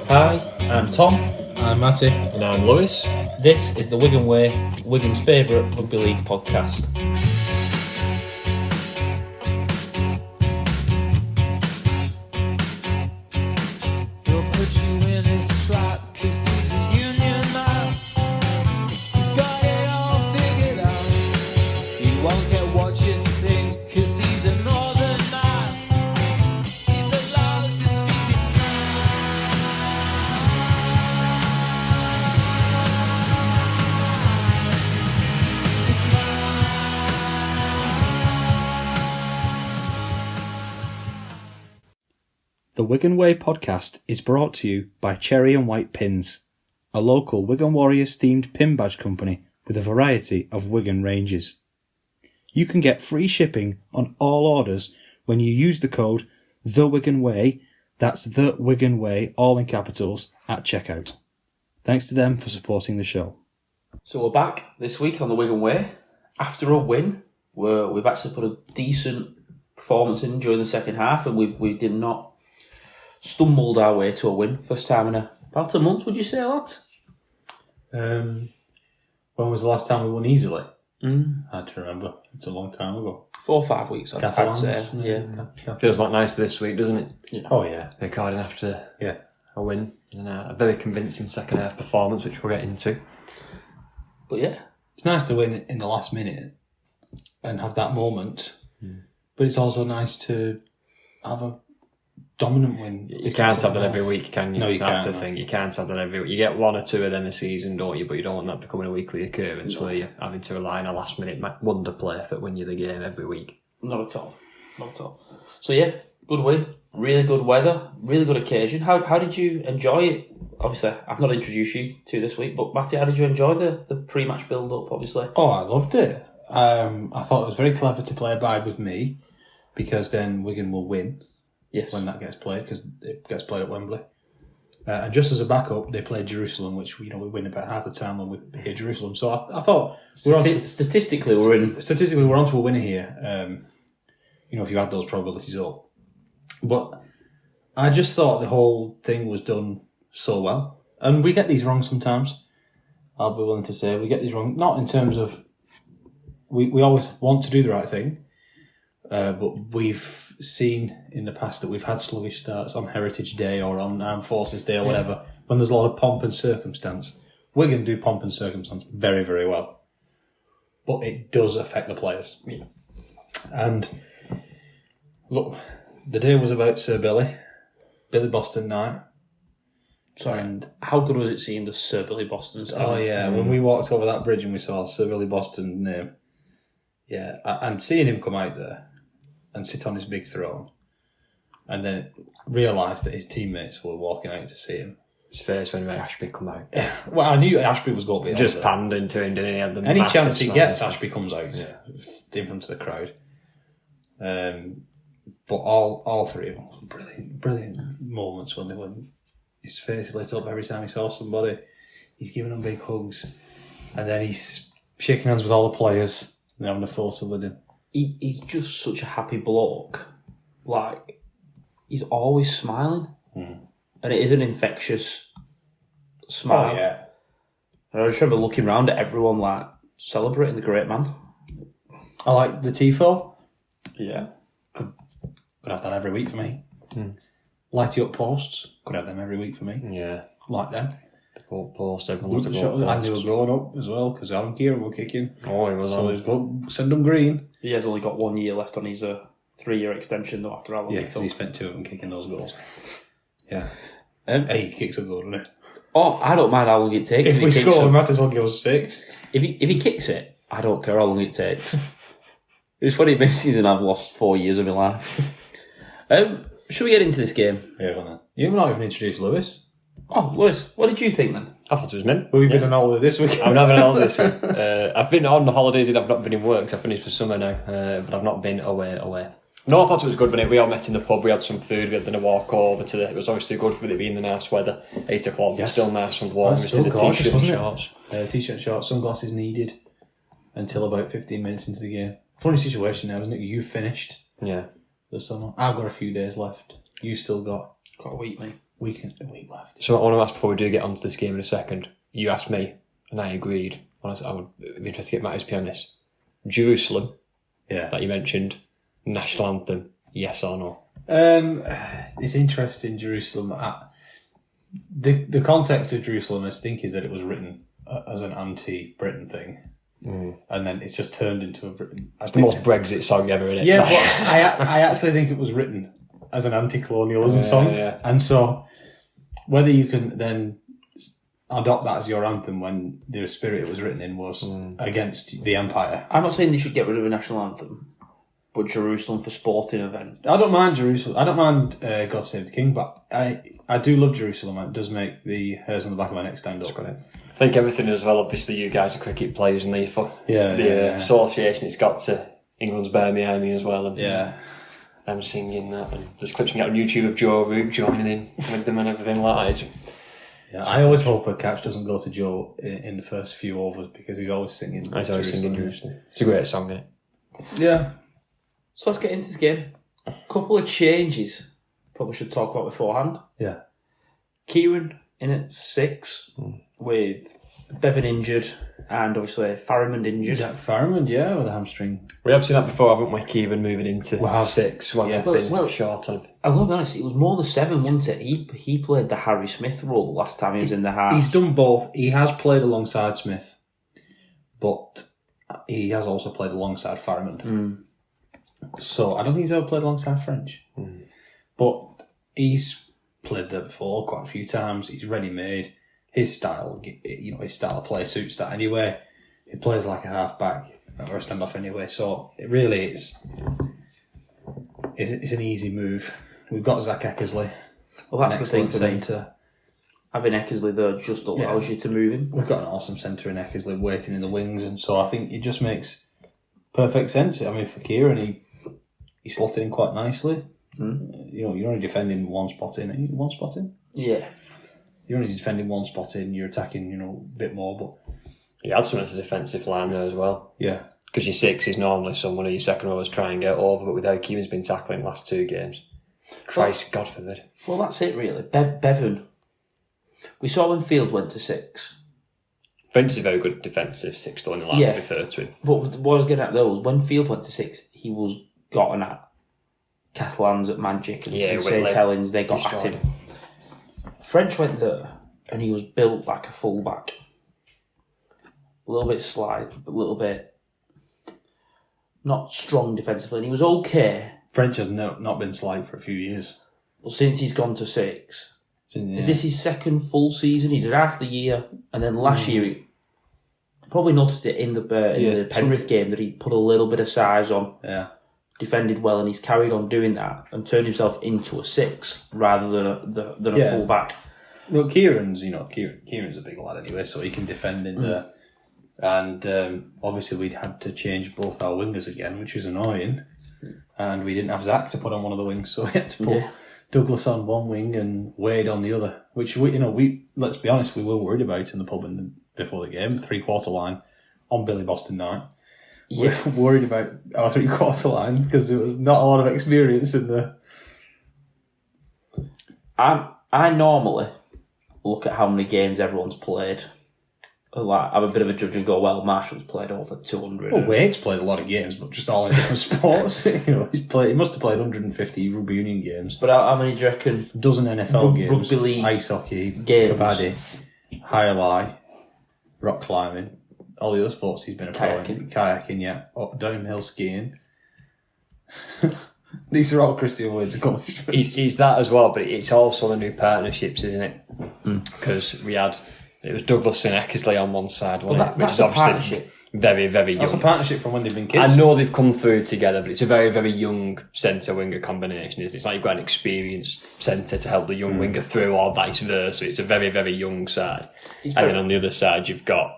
Hi, I'm Tom. I'm Matty. And I'm Lewis. This is the Wigan Way, Wigan's favourite rugby league podcast. He'll put you in his trap 'cause he's a union man. He's got it all figured out. He won't care what you think 'cause he's a northern man. He's allowed to speak his mind. His The Wigan Way podcast is brought to you by Cherry and White Pins, a local Wigan Warriors themed pin badge company with a variety of Wigan ranges. You can get free shipping on all orders when you use the code The Wigan Way, that's The Wigan Way, all in capitals, at checkout. Thanks to them for supporting the show. So we're back this week on the Wigan Way. After a win, we've actually put a decent performance in during the second half, and we did not stumbled our way to a win. First time in about a month, would you say, lads? When was the last time we won easily? I Hard to remember. It's a long time ago. 4 or 5 weeks, I'd say. Yeah. Feels like nice this week, doesn't it? Oh, yeah. Recording after Yeah. a win and a very convincing second half performance, which we'll get into. But yeah, It's nice to win in the last minute and have that moment, but it's also nice to have a dominant win. You can't have that every week, can you? No, you That's can't. the thing. You can't have that every week. You get 1 or 2 of them a season, don't you? But you don't want that becoming a weekly occurrence where you're having to rely on a last-minute wonder play for win you the game every week. not at all. Not at all. So yeah, good win. Really good weather. Really good occasion. How did you enjoy it? Obviously, I've not introduced you to this week, but Matty, how did you enjoy the pre-match build-up, obviously? Oh, I loved it. I thought it was very clever to play a bye with me because then Wigan will win. Yes. When that gets played, because it gets played at Wembley. And just as a backup, they played Jerusalem, which we win about half the time when we hit Jerusalem. So I thought Statistically, we're onto a winner here. If you add those probabilities up, but I just thought the whole thing was done so well, and we get these wrong sometimes. I'll be willing to say we get these wrong, not in terms of we always want to do the right thing. But we've seen in the past that we've had sluggish starts on Heritage Day or on Armed Forces Day or whatever, when there's a lot of pomp and circumstance. Wigan do pomp and circumstance very, very well. But it does affect the players. Yeah. And look, the day was about Sir Billy Boston night. Sorry, And how good was it seeing the Sir Billy Boston stand? oh yeah, when we walked over that bridge and we saw Sir Billy Boston's name, yeah, and seeing him come out there and sit on his big throne, and then realise that his teammates were walking out to see him. His face when Ashby come out. Well, I knew Ashby was going to be Just over. pandering to him, didn't he? Had the Any massive chance he smile. gets, Ashby comes out in front of the crowd. But all three of them, brilliant moments when his face lit up every time he saw somebody. He's giving them big hugs, and then he's shaking hands with all the players and having a photo with him. He's just such a happy bloke. Like, he's always smiling. And it is an infectious smile. Oh, yeah. And I just remember looking around at everyone, like, celebrating the great man. I like the Tifo. Yeah. Could have that every week for me. Lighty up posts. Could have them every week for me. Yeah. Like them. The goal post, everyone loves a goal And they were post. growing up as well, because Aaron Kieran were kicking. Oh, he was So on. they've got send them green. He has only got 1 year left on his 3-year extension, though, after how long Yeah, it because took. he spent 2 of them kicking those goals. Yeah. Hey, He kicks a goal, doesn't he? oh, I don't mind how long it takes. If he we kicks score, we them. might as well give us 6. If he kicks it, I don't care how long it takes. It's funny, this season I've lost 4 years of my life. Should we get into this game? Yeah, go on then. You've not even introduced Lewis. Oh, Lewis, what did you think then? I thought it was mint. We've been on holiday this week. I'm not having holiday this week. I've been on the holidays and I've not been in work. 'Cause I've finished for summer now, but I've not been away. No, I thought it was good when we all met in the pub. We had some food. We had then a walk over to the. It was obviously good for it being the nice weather. 8 o'clock, but Yes. still nice and warm. That's We still did a gorgeous, t-shirt and wasn't it? shorts. T-shirt, shorts, sunglasses needed until about 15 minutes into the game. Funny situation now, isn't it? You finished Yeah. the summer. I've got a few days left. You still got Got a week, mate. a week left. So I want to ask before we do get onto this game in a second. You asked me, and I agreed. I would be interested to get Matty's opinion on this. Jerusalem, that you mentioned, national anthem, yes or no? It's interesting, Jerusalem. The context of Jerusalem, I think, is that it was written as an anti-Britain thing. And then it's just turned into a Britain. It's the most Brexit song ever, isn't it? Yeah, but I actually think it was written as an anti-colonialism song. Yeah. And so whether you can then adopt that as your anthem when the spirit it was written in was against the empire. I'm not saying they should get rid of a national anthem, but Jerusalem for sporting events. I don't mind Jerusalem. I don't mind God Save the King, but I do love Jerusalem. It does make the hairs on the back of my neck stand up. I think everything as well, obviously you guys are cricket players and the association it's got to England's Bear Me Army as well. And I'm singing that and there's clips out on YouTube of Joe Root joining in with them and everything like that. Yeah, I always hope a catch doesn't go to Joe in the first few overs because he's always singing. He's always singing Jerusalem. It's a great song, isn't it? Yeah. So let's get into this game. A couple of changes probably should talk about beforehand. Yeah. Kieran in at 6 with Bevan injured and obviously Farrimond injured. Jack Farrimond, with a hamstring. We have seen that before, haven't we? Kieran moving into 6 when we've been short on. I'm going to be honest, it was more the 7, wasn't it? He played the Harry Smith role last time he was in the half. He's done both. He has played alongside Smith, but he has also played alongside Farrimond. So I don't think he's ever played alongside French. But he's played there before quite a few times. He's ready-made. His style, his style of play suits that anyway. He plays like a half-back or a stand-off anyway. So it really it's an easy move. We've got Zach Eckersley. Well, that's the thing for me. Centre. Having Eckersley there just allows you to move him. We've got an awesome centre in Eckersley waiting in the wings, and so I think it just makes perfect sense. I mean, for Kieran, he slotted in quite nicely. You're only defending one spot in. Are you one spot in? Yeah. You're only defending one spot in. You're attacking, a bit more, but You had some as a defensive line there as well. Yeah. Because your 6 is normally someone who your second rowers try and get over, but with how Kieran's been tackling the last 2 games. Christ, God forbid. Well, that's it really. Bevan. We saw when Field went to 6. French is a very good defensive 6 though in the line, to be fair to him. But what I was getting at though was when Field went to 6, he was gotten at. Catalans at Magic and Tellings, they got at him. French went there and he was built like a fullback. A little bit slight, a little bit not strong defensively, and he was okay. French has not been slight for a few years. But since he's gone to 6, is this his second full season? He did half the year, and then last year he probably noticed it in the Penrith game that he put a little bit of size on. Yeah. Defended well, and he's carried on doing that and turned himself into a 6 rather than a full back. Well, Kieran's a big lad anyway, so he can defend in there. And obviously we'd had to change both our wingers again, which was annoying. And we didn't have Zach to put on one of the wings, so we had to put Douglas on one wing and Wade on the other. Which we let's be honest, we were worried about in the pub before the game, 3/4 line on Billy Boston night. Yeah. We're worried about our 3/4 line because there was not a lot of experience in there. I normally look at how many games everyone's played. Like, I'm a bit of a judge and go, well, Marshall's played over 200. Well, Wade's played a lot of games, but just all in different sports. He must have played 150 rugby union games. But how many do you reckon? A dozen NFL games, rugby league ice hockey, games, kabaddi, high lie, rock climbing. All the other sports he's been a pro in. Kayaking, downhill skiing. These are all Christian Wade's accomplishments. He's that as well, but it's also the new partnerships, isn't it? Because it was Douglas and Eckersley on one side, wasn't it? Which is obviously very, very young. That's a partnership from when they've been kids. I know they've come through together, but it's a very, very young centre-winger combination, isn't it? It's like you've got an experienced centre to help the young winger through, or vice versa. It's a very, very young side. Then on the other side, you've got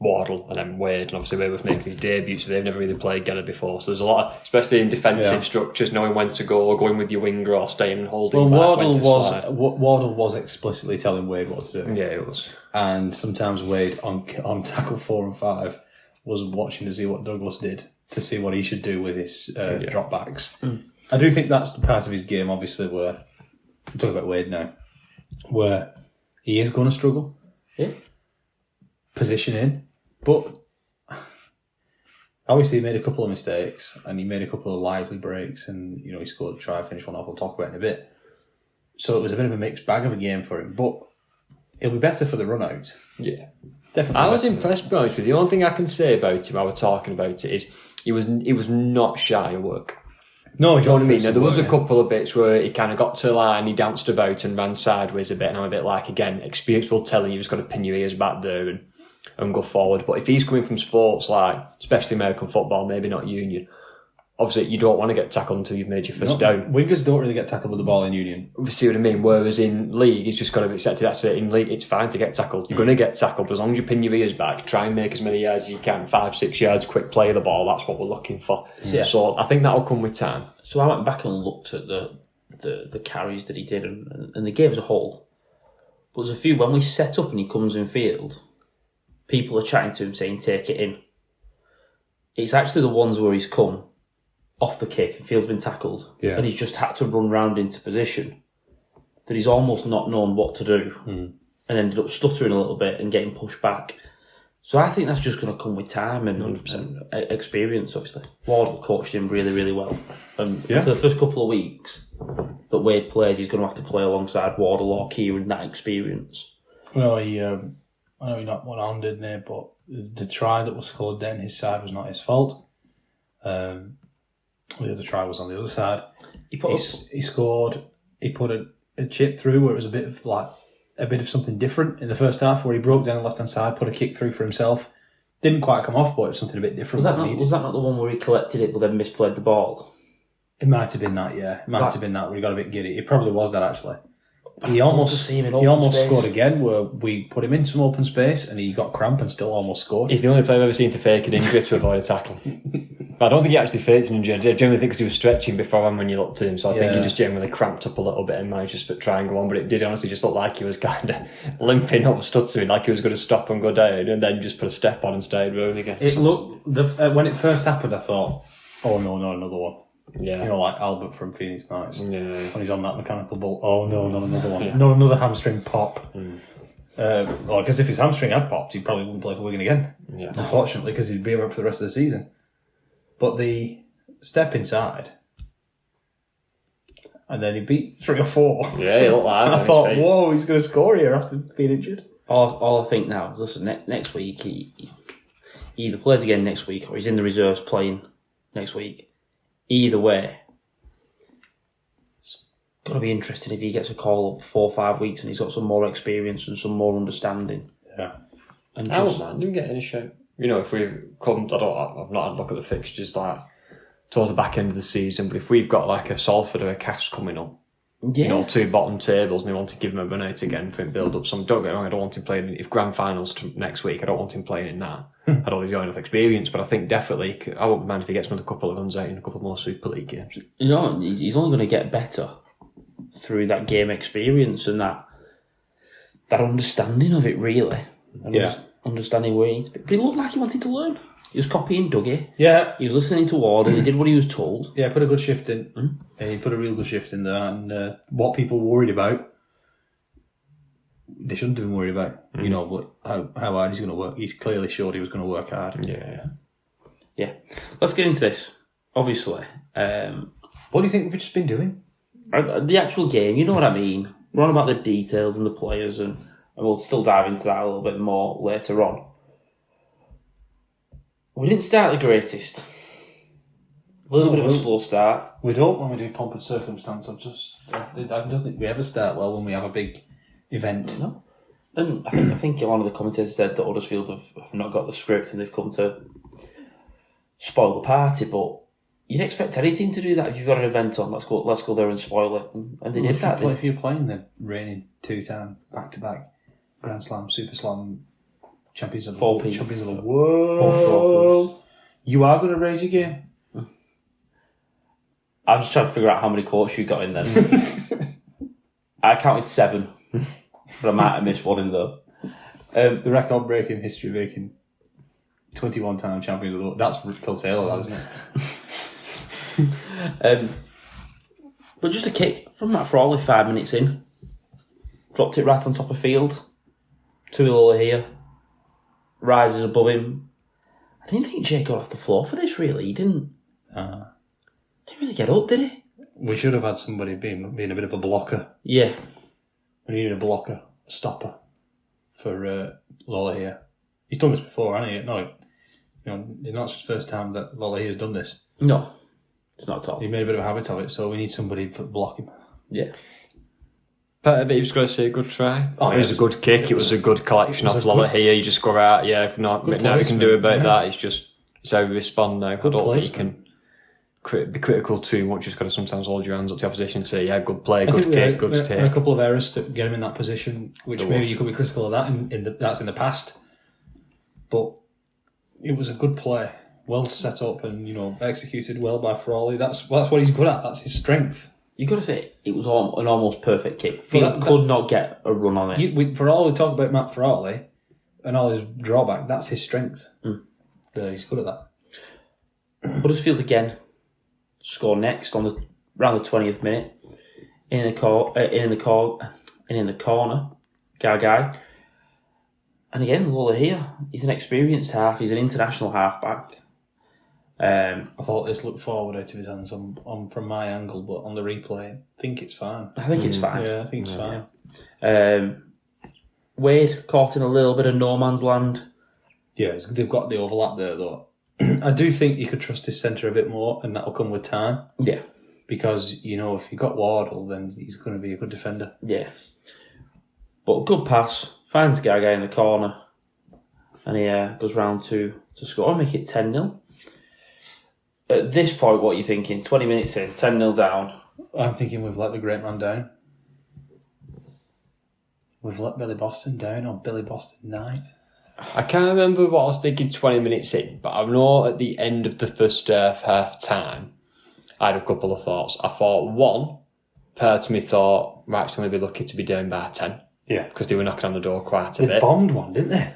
Wardle and then Wade, and obviously Wade was making his debut, so they've never really played together before. So there's a lot of, especially in defensive structures, knowing when to go, or going with your winger, or staying and holding. Well, back, Wardle was explicitly telling Wade what to do. Yeah, it was. And sometimes Wade on tackle 4 and 5 was watching to see what Douglas did, to see what he should do with his drop backs. I do think that's the part of his game, obviously, where I'm talking about Wade now, where he is going to struggle. Yeah. Positioning, but obviously he made a couple of mistakes and he made a couple of lively breaks, and he scored a try, finished one off. We'll talk about it in a bit. So it was a bit of a mixed bag of a game for him, but it'll be better for the run out. Yeah. Definitely. I was impressed, to be honest with you. The only thing I can say about him, I was talking about it, is he was not shy of work. No, Do you know what I mean? Now, there was a couple of bits where he kind of got to the line, he danced about and ran sideways a bit, and I'm a bit like, again, experience will tell you you've just got to pin your ears back there and go forward. But if he's coming from sports like, especially American football, maybe not union, obviously you don't want to get tackled until you've made your first down. Wingers don't really get tackled with the ball in union. You see what I mean? Whereas in league, it's just got to be accepted. Actually, in league, it's fine to get tackled. You're going to get tackled, but as long as you pin your ears back, try and make as many yards as you can, 5-6 yards, quick play of the ball. That's what we're looking for. Yeah. So I think that'll come with time. So I went back and looked at the carries that he did and the game as a whole. But there's a few, when we set up and he comes in field, people are chatting to him saying, take it in. It's actually the ones where he's come off the kick and field's been tackled and he's just had to run round into position that he's almost not known what to do and ended up stuttering a little bit and getting pushed back. So I think that's just going to come with time and experience, obviously. Ward coached him really, really well. And for the first couple of weeks that Wade plays, he's going to have to play alongside Wardle or Kieran, that experience. Well, I know he knocked one on, didn't he? But the try that was scored then, his side was not his fault. The other try was on the other side. He scored. He put a chip through where it was a bit of something different in the first half, where he broke down the left hand side, put a kick through for himself. Didn't quite come off, but it was something a bit different. Was that not the one where he collected it but then misplayed the ball? It might have been that, yeah. It might have been that where he got a bit giddy. It probably was that, actually. He almost scored again, where we put him in some open space and he got cramp and still almost scored. He's the only player I've ever seen to fake an injury to avoid a tackle. I don't think he actually faked an injury. I generally think because he was stretching beforehand when you looked at him, so I think he just generally cramped up a little bit and managed to try and go on, but it did honestly just look like he was kind of limping up, stuttering, like he was going to stop and go down, and then just put a step on and started rolling again. It looked, when it first happened, I thought, oh no, not another one. Yeah. Like Albert from Phoenix Nights. Yeah. When he's on that mechanical ball. Oh no, not another one. Not another hamstring pop. Because if his hamstring had popped, he probably wouldn't play for Wigan again. Yeah. Unfortunately, because he'd be around for the rest of the season. But the step inside, and then he beat 3 or 4. Yeah, he looked like that. I thought, whoa, he's going to score here after being injured. All I think now is, listen, next week he either plays again next week or he's in the reserves playing next week. Either way, it's going to be interesting if he gets a call up 4 or 5 weeks and he's got some more experience and some more understanding. Yeah. And I don't mind him getting a shout. If we've come, I've not had a look at the fixtures towards the back end of the season, but if we've got like a Salford or a Cass coming up, 2 bottom tables, and they want to give him a run out again for him build up some. Don't get me wrong, I don't want him playing. If grand finals next week, I don't want him playing in that. I don't think he's got enough experience, but I think definitely I won't mind if he gets another couple of runs out in a couple more Super League games. He's only going to get better through that game experience and that understanding of it, really. And understanding where he needs to be. But he looked like he wanted to learn. He was copying Dougie. Yeah. He was listening to Ward and he did what he was told. Yeah, put a good shift in. Yeah, he put a real good shift in there. And what people were worried about, they shouldn't have been worried about. But how hard he's going to work. He's clearly showed he was going to work hard. Yeah. Let's get into this. Obviously. What do you think we've just been doing? The actual game, you know what I mean. We're on about the details and the players, and we'll still dive into that a little bit more later on. We didn't start the greatest. A little bit of a slow start. We don't when we do pomp and circumstance. I don't think we ever start well when we have a big event. No. And I think one of the commentators said that Huddersfield have not got the script and they've come to spoil the party, but you'd expect any team to do that if you've got an event on. Let's go there and spoil it. And they did that. If you're playing the reigning 2-time back-to-back Grand Slam, Super Slam, Champions of the World. Champions of the World. You are going to raise your game. I'm just trying to figure out how many quotes you got in then. I counted 7, but I might have missed one in there. The record-breaking, history-making 21-time champions of the world. That's Phil Taylor, that, isn't it? But just a kick from Matt Frawley 5 minutes in. Dropped it right on top of field. 2-0 here. Rises above him. I didn't think Jay got off the floor for this, really. He didn't really get up, did he? We should have had somebody being a bit of a blocker. Yeah. We needed a blocker, a stopper for Lola here. He's done this before, hasn't he? No, it's not his first time that Lola has done this. No, it's not at all. He made a bit of a habit of it, so we need somebody to block him. Yeah. But you've just got to say good try. Oh, It was a good kick. It was a good collection off Lola here. You just go out, if not, now we can do about that. It's how we respond now. Good I don't think placement. you can be critical too much. You've got to sometimes hold your hands up to the opposition and say, yeah, good play, good kick, good take. A couple of errors to get him in that position, which maybe you could be critical of that. That's in the past, but it was a good play, well set up, and executed well by Frawley. That's what he's good at. That's his strength. You've got to say, it was an almost perfect kick. Field could not get a run on it. For all we talk about Matt Frawley and all his drawback, that's his strength. He's good at that. Huddersfield again score next around the 20th minute in the corner, Gagai. And again, Lola here. He's an experienced half. He's an international halfback. I thought this looked forward out of his hands on from my angle, but on the replay, I think it's fine. I think it's fine. Yeah, I think it's fine. Wade caught in a little bit of no man's land. Yeah, they've got the overlap there, though. I do think you could trust his centre a bit more, and that'll come with time. Yeah. Because, if you've got Wardle, then he's going to be a good defender. Yeah. But good pass. Finds Gaga in the corner. And he goes round to score and make it 10-0. At this point, what are you thinking? 20 minutes in, 10-0 down. I'm thinking we've let the great man down. We've let Billy Boston down on Billy Boston night. I can't remember what I was thinking 20 minutes in, but I know at the end of the first half time, I had a couple of thoughts. I thought, one, part of me thought, we're actually going to be lucky to be down by 10. Yeah. Because they were knocking on the door quite a They bit. bombed one, didn't they?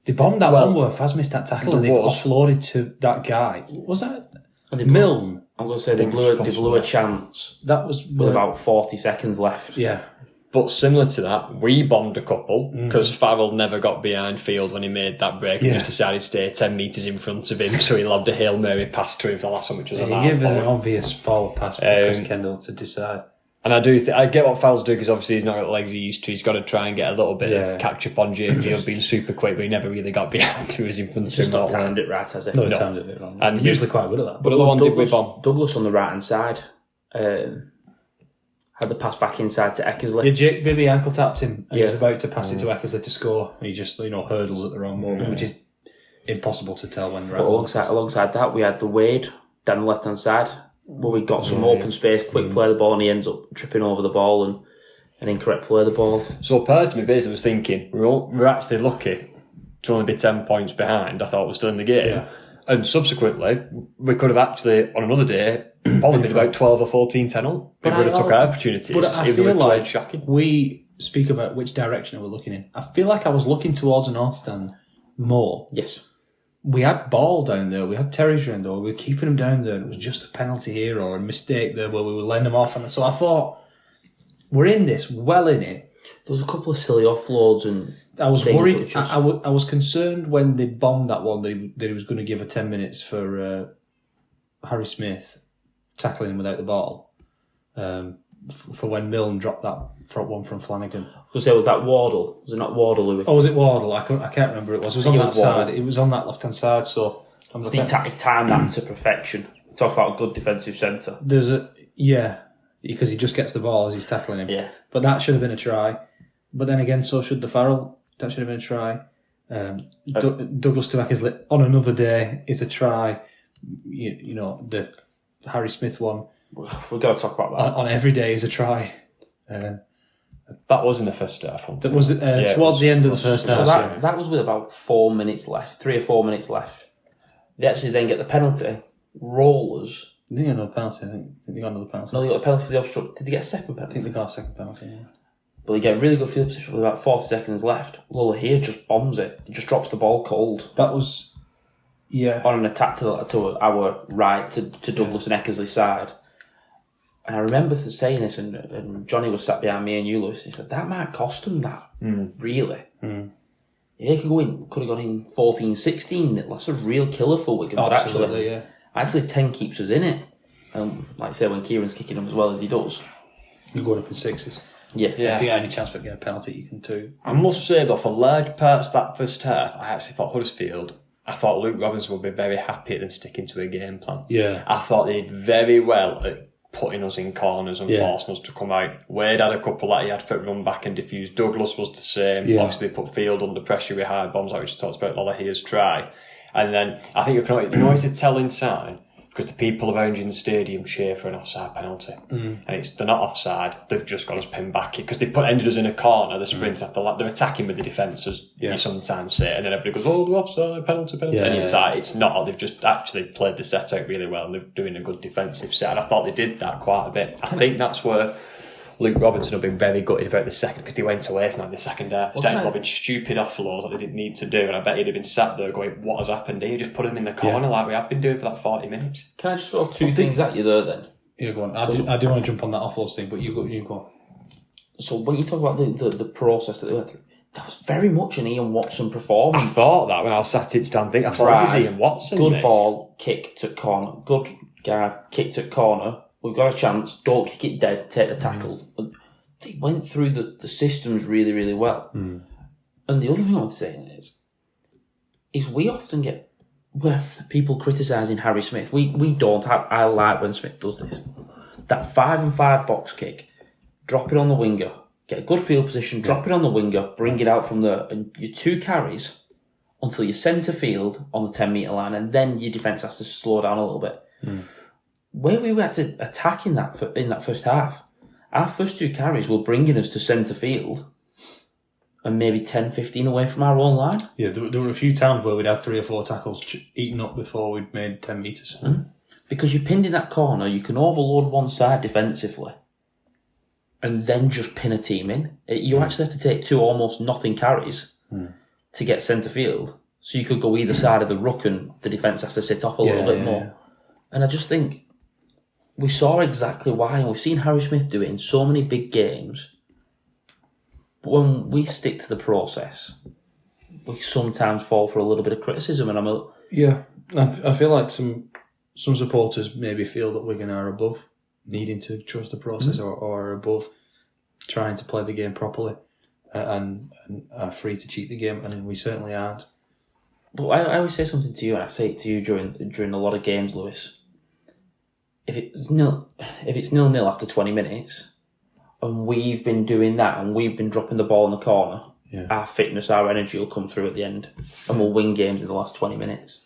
They bombed that one where Faz missed that tackle and they offloaded to that guy. Was that Milne? I'm going to say they blew a chance. That was with about 40 seconds left. Yeah. But similar to that, we bombed a couple because Farrell never got behind field when he made that break and just decided to stay 10 metres in front of him, so he lobbed a Hail Mary pass to him for the last one, which was a he gave an obvious forward pass for Chris Kendall to decide. And I do I get what Farrell's doing because obviously he's not got the legs he used to. He's got to try and get a little bit of catch up on JV being super quick, but he never really got behind who was in front of him. He's not timed it right, has he? No, timed it wrong. And he's usually quite good at that. But the one did we bomb. Douglas on the right hand side had the pass back inside to Eckersley. Yeah, Jake Bibby ankle tapped him and he was about to pass it to Eckersley to score. And he just hurdles at the wrong moment, which is impossible to tell when. But alongside that, we had the Wade down the left hand side, where we got some open space, quick play the ball, and he ends up tripping over the ball and an incorrect play of the ball. So part of me basically was thinking, we're actually lucky to only be 10 points behind. I thought we're still in the game. Yeah. And subsequently, we could have actually, on another day, probably been about 12 or 14 10-0 if we would have took our opportunities. But I if feel we like played shocking. we speak about which direction we're looking in. I feel like I was looking towards the North Stand more. Yes. We had Ball down there, we had Terry's down there, we were keeping him down there, and it was just a penalty here or a mistake there where we were letting him off. And so I thought, we're in this, well in it. There was a couple of silly offloads and I was worried. I was concerned when they bombed that one that he was going to give a 10 minutes for Harry Smith tackling him without the ball. For when Milne dropped that front one from Flanagan. I was going to say, was that Wardle? Was it not Wardle who? Oh, was it Wardle? I can't remember. It was on that side. It was on that left hand side. So he timed that to perfection. Talk about a good defensive centre. There's because he just gets the ball as he's tackling him. Yeah, but that should have been a try. But then again, so should the Farrell. That should have been a try. Douglas to Eckersley on another day is a try. The Harry Smith one. We've got to talk about that. On every day is a try. That was in the first half. That was towards the end of the first half. So that was with about 4 minutes left, 3 or 4 minutes left. They actually then get the penalty. Rollers. They didn't get another penalty. I think they got another penalty. No, they got a penalty for the obstruct. Did they get a second penalty? I think they got a second penalty, yeah. But they get a really good field position with about 40 seconds left. Lola here just bombs it. He just drops the ball cold. That was, on an attack to our right, to Douglas and Eckersley's side. And I remember saying this, and Johnny was sat behind me and you, Lewis. He said that might cost them that, really. Yeah, he could have gone in 14, 16. That's a real killer for Wigan. Oh, but absolutely, actually 10 keeps us in it. Like I say, when Kieran's kicking them as well as he does, you're going up in sixes. Yeah. If you get any chance to get a penalty, you can too. I must say though, for large parts of that first half, I actually thought Huddersfield. I thought Luke Robinson would be very happy at them sticking to a game plan. Yeah. I thought they did very well at putting us in corners and forcing us to come out. Wade had a couple that he had for run back and diffuse. Douglas was the same. Yeah. Obviously, they put Field under pressure with high bombs, like we just talked about Lollahere's try. And then I think it's a telling sign because the people around you in the stadium cheer for an offside penalty. And they're not offside, they've just got us pinned back because they ended us in a corner, the sprint after that. They're attacking with the defence, as you sometimes say, and then everybody goes, oh, they're offside, penalty. Yeah, and it's not, they've just actually played the set out really well and they're doing a good defensive set. And I thought they did that quite a bit. I think that's where Luke Robinson have been very gutted about the second because they went away from that in the second half. They started lobbing stupid offloads that they didn't need to do, and I bet he'd have been sat there going, what has happened here? Just put him in the corner like we have been doing for that 40 minutes. Can I just throw two things at you there then? Yeah, go on. I do want to jump on that offloads thing, but you go on. So when you talk about the process that they went through, that was very much an Ian Watson performance. I thought that when I was sat in stand thinking, I thought, this is Ian Watson. Good ball, kicked at corner. Good guy, kicked at corner. We've got a chance. Don't kick it dead. Take the tackle. They went through the systems really, really well. And the other thing I want to say is we often get people criticising Harry Smith. We don't. I like when Smith does this. That 5-and-5 box kick, drop it on the winger, get a good field position, drop it on the winger, bring it out from there, and your two carries until you're centre field on the 10-metre line, and then your defence has to slow down a little bit. Where we were to attack in that first half, our first two carries were bringing us to centre field and maybe 10, 15 away from our own line. Yeah, there were a few times where we'd had 3 or 4 tackles eaten up before we'd made 10 metres. Because you're pinned in that corner, you can overload one side defensively and then just pin a team in. You actually have to take 2 almost nothing carries to get centre field. So you could go either side of the ruck and the defence has to sit off a little bit more. And I just think we saw exactly why, and we've seen Harry Smith do it in so many big games. But when we stick to the process, we sometimes fall for a little bit of criticism. And I feel like some supporters maybe feel that Wigan are above needing to trust the process or are above trying to play the game properly and are free to cheat the game, and we certainly aren't. But I always say something to you, and I say it to you during a lot of games, Lewis. If it's 0-0 after 20 minutes, and we've been doing that, and we've been dropping the ball in the corner, our fitness, our energy will come through at the end, and we'll win games in the last 20 minutes.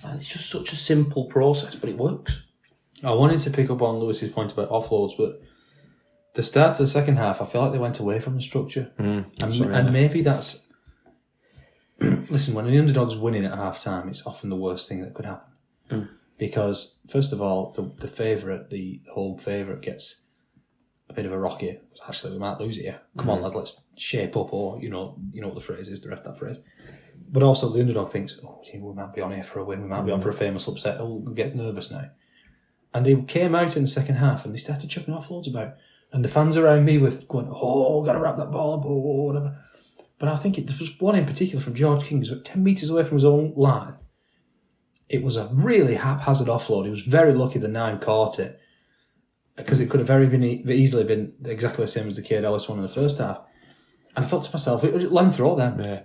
And it's just such a simple process, but it works. I wanted to pick up on Lewis's point about offloads, but the start of the second half, I feel like they went away from the structure, and maybe that's. Listen, when an underdog's winning at half time, it's often the worst thing that could happen. Because, first of all, the favourite, the home favourite, gets a bit of a rocket. Actually, we might lose it here. Come on, lads, let's shape up, or, you know what the phrase is, the rest of that phrase. But also, the underdog thinks, we might be on here for a win, we might be on for a famous upset, we'll get nervous now. And they came out in the second half and they started chucking offloads about. And the fans around me were going, got to wrap that ball up, or whatever. But I think there was one in particular from George King, who was 10 metres away from his own line. It was a really haphazard offload. He was very lucky the 9 caught it, because it could have very easily been exactly the same as the Cade Ellis one in the first half. And I thought to myself, let him throw them. Yeah.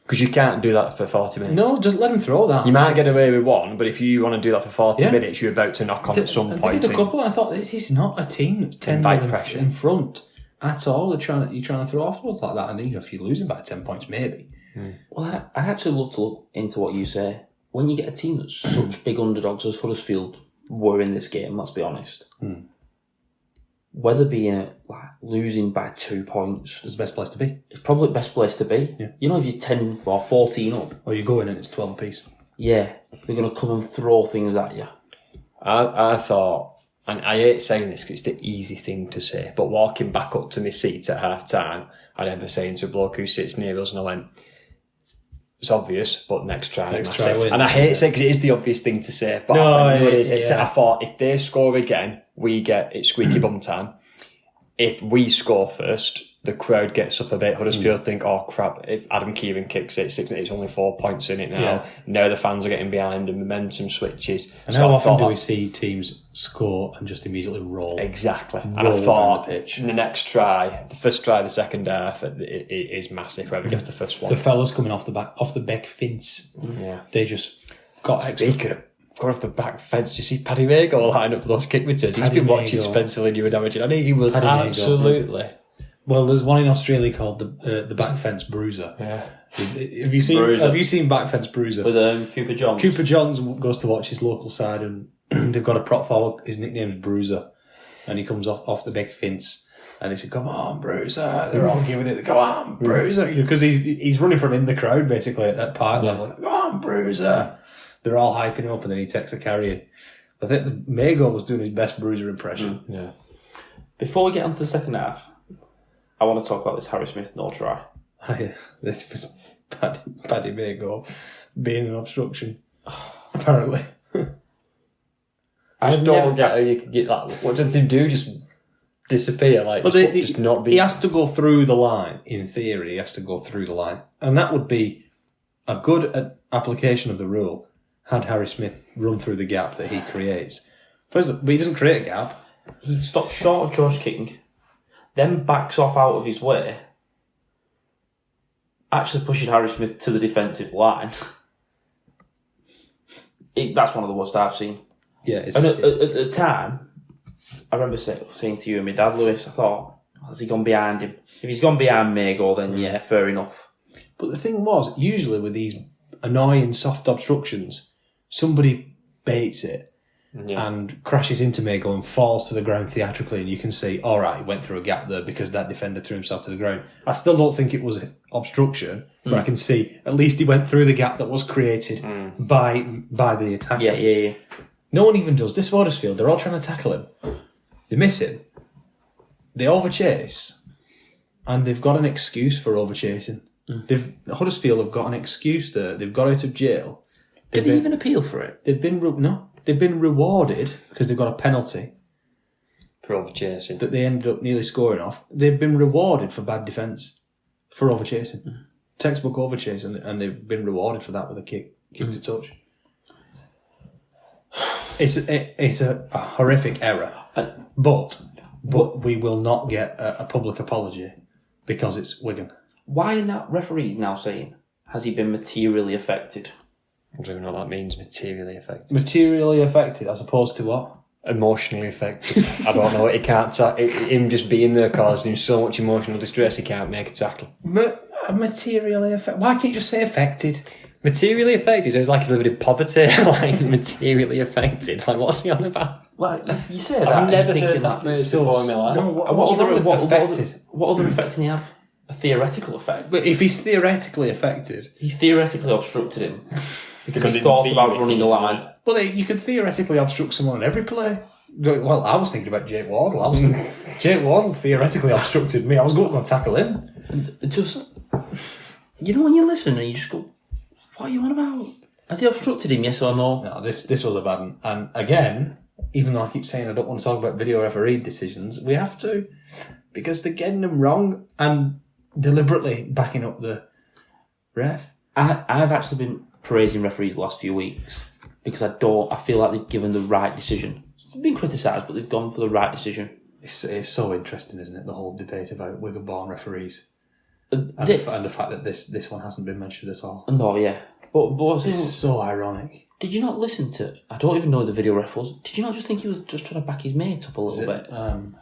Because you can't do that for 40 minutes. No, just let him throw that. You might get away with one, but if you want to do that for 40 minutes, you're about to knock on at some point. They did a couple, and I thought, this is not a team that's 10 pressure in front at all. You're trying to throw offloads like that, and if you're losing by 10 points, maybe. Well, I actually love to look into what you say. When you get a team that's such big underdogs as Huddersfield were in this game, let's be honest, whether being losing by 2 points, it's the best place to be. It's probably the best place to be. Yeah. If you're 10 or 14 up, or you go in and it's 12 apiece. Yeah, they're going to come and throw things at you. I thought, and I hate saying this because it's the easy thing to say, but walking back up to my seat at half time, I remember saying to a bloke who sits near us, and I went, it's obvious, but next try is massive. And I hate saying because it is the obvious thing to say, but I thought if they score again, we get it squeaky bum time. If we score first, the crowd gets up a bit. Huddersfield think, oh crap, if Adam Kieran kicks it, it's only 4 points in it now. Yeah. Now the fans are getting behind and momentum switches. And So how I often do thought- we see teams score and just immediately roll? Exactly. And Roll I down thought the pitch. in the next try, the first try, the second half, it is massive. Whoever gets the first one. The fellas coming off the back fence, Yeah. they just got extra. He could have gone off the back fence. Did you see Paddy Mago line up for those kick returns? He's Paddy been watching Mago. Spencer Lindy with damage. I think he was Paddy Mago. absolutely. Well, there's one in Australia called the back fence bruiser. Yeah. Have you seen? Bruiser. Have you seen back fence bruiser? With Cooper Johns. Cooper Johns goes to watch his local side, and they've got a prop forward. His nickname's Bruiser, and he comes off the big fence, and he said, "Come on, Bruiser!" They're all giving it, "Come on, Bruiser!" Because he's running from in the crowd basically at that park level. Like, "Come on, Bruiser!" They're all hyping him up, and then he takes a carry. I think the Mago was doing his best Bruiser impression. Yeah. Before we get on to the second half, I want to talk about this Harry Smith no try. This was Paddy Mago being an obstruction, apparently. I don't get how you can get that. What does he do? Just disappear? Like, But just not be. He has to go through the line. In theory, he has to go through the line, and that would be a good application of the rule. Had Harry Smith run through the gap that he creates, but he doesn't create a gap. He stops short of Josh King, then backs off out of his way, actually pushing Harry Smith to the defensive line. That's one of the worst I've seen. Yeah, And at the time, I remember saying to you and my dad, Lewis, I thought, has he gone behind him? If he's gone behind Mago, then yeah, fair enough. But the thing was, usually with these annoying soft obstructions, somebody baits it and crashes into Mago and falls to the ground theatrically, and you can see, all right, he went through a gap there because that defender threw himself to the ground. I still don't think it was obstruction, but I can see at least he went through the gap that was created by the attacker. Yeah. No one even does this for Huddersfield. They're all trying to tackle him. They miss him. They overchase, and they've got an excuse for overchasing. Huddersfield have got an excuse there. They've got out of jail. Did they even appeal for it? They've been rewarded because they've got a penalty For overchasing. that they ended up nearly scoring off. They've been rewarded for bad defence for overchasing, textbook overchasing, and they've been rewarded for that with a kick to touch. It's a horrific error, but we will not get a public apology because it's Wigan. Why are now referees now saying, has he been materially affected? I don't even know what that means. Materially affected. Materially affected, as opposed to what? Emotionally affected. I don't know. He can't. Him just being there causing him so much emotional distress. He can't make a tackle. Materially affected. Why can't you just say affected? Materially affected. So it's like he's living in poverty. Like materially affected. Like what's he on about? Well, you say that. I've never and you're heard that phrase before in my life. No, What affected? What other effect can he have? A theoretical effect. But if he's theoretically affected, He's theoretically obstructed him because he in thought theory about running the he's line. well, you could theoretically obstruct someone on every play. Well, I was thinking about Jake Wardle. Jake Wardle theoretically obstructed me. I was going to go and tackle him. Just, you know, when you listen and you just go, what are you on about? Has he obstructed him, yes or no? No, this was a bad one. And again, even though I keep saying I don't want to talk about video referee decisions, we have to, because they're getting them wrong and deliberately backing up the ref. I've actually been praising referees the last few weeks because I feel like they've given the right decision. They've been criticised, but they've gone for the right decision. It's so interesting, isn't it? The whole debate about Wigan-born referees and They- the fact that this one hasn't been mentioned at all. No, yeah. But what's It's it? so ironic. Did you not listen to? I don't even know who the video ref was. Did you not just think he was just trying to back his mate up a little bit?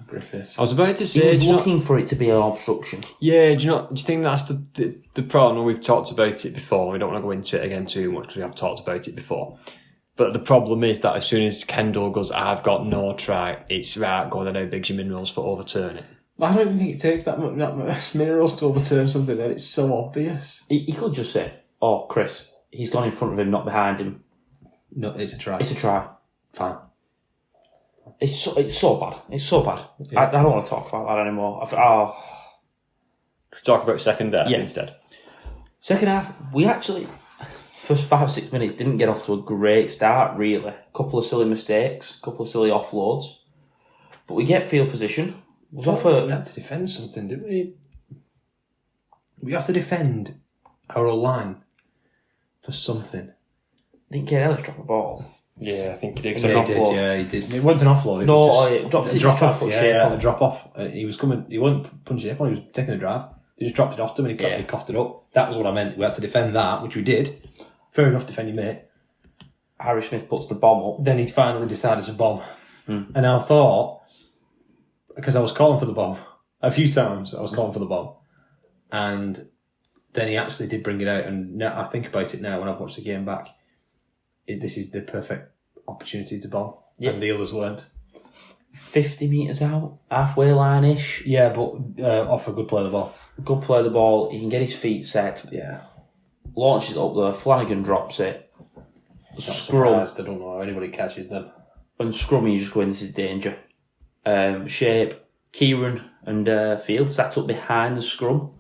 Griffiths. I was about to He say. was do you know- looking for it to be an obstruction. Yeah, do you think that's the problem? We've talked about it before. We don't want to go into it again too much because we have talked about it before. But the problem is that as soon as Kendall goes, I've got no try, it's right, go on, how big's your minerals for overturning? I don't even think it takes that much minerals to overturn something that it's so obvious. He could just say, "Oh, Chris, he's gone in front of him, not behind him. No, it's a try. It's a try." Fine. It's so bad. It's so bad. Yeah. I don't want to talk about that anymore. Talk about second half Yeah. instead. Second half, we actually, first 5-6 minutes, didn't get off to a great start, really. A couple of silly mistakes, a couple of silly offloads. But we get field position. Was We off a had to defend something, didn't we? We have to defend our line for something. didn't Kane Ellis drop a ball? Yeah, I think he did. Yeah, he did, Yeah, he did. It wasn't an offload. It No, was it dropped a it, drop just off. foot Yeah, shape yeah, on. a drop off. He was coming. He wasn't punching it up. He was taking a drive. He just dropped it off to him and he coughed it up. That was what I meant. We had to defend that, which we did. Fair enough, defend your mate. Harry Smith puts the bomb up. Then he finally decided to bomb. And I thought, because I was calling for the bomb a few times, I was calling for the bomb, and then he actually did bring it out. And now I think about it now when I've watched the game back, this is the perfect opportunity to bomb, and the others weren't. 50 metres out, halfway line-ish. Yeah, but off a good play of the ball. Good play of the ball. He can get his feet set. Yeah, Launches it up there. Flanagan drops it. Scrum. I don't know how anybody catches them. And Scrum, you just going, this is danger. Shape, Kieran and Field sat up behind the scrum.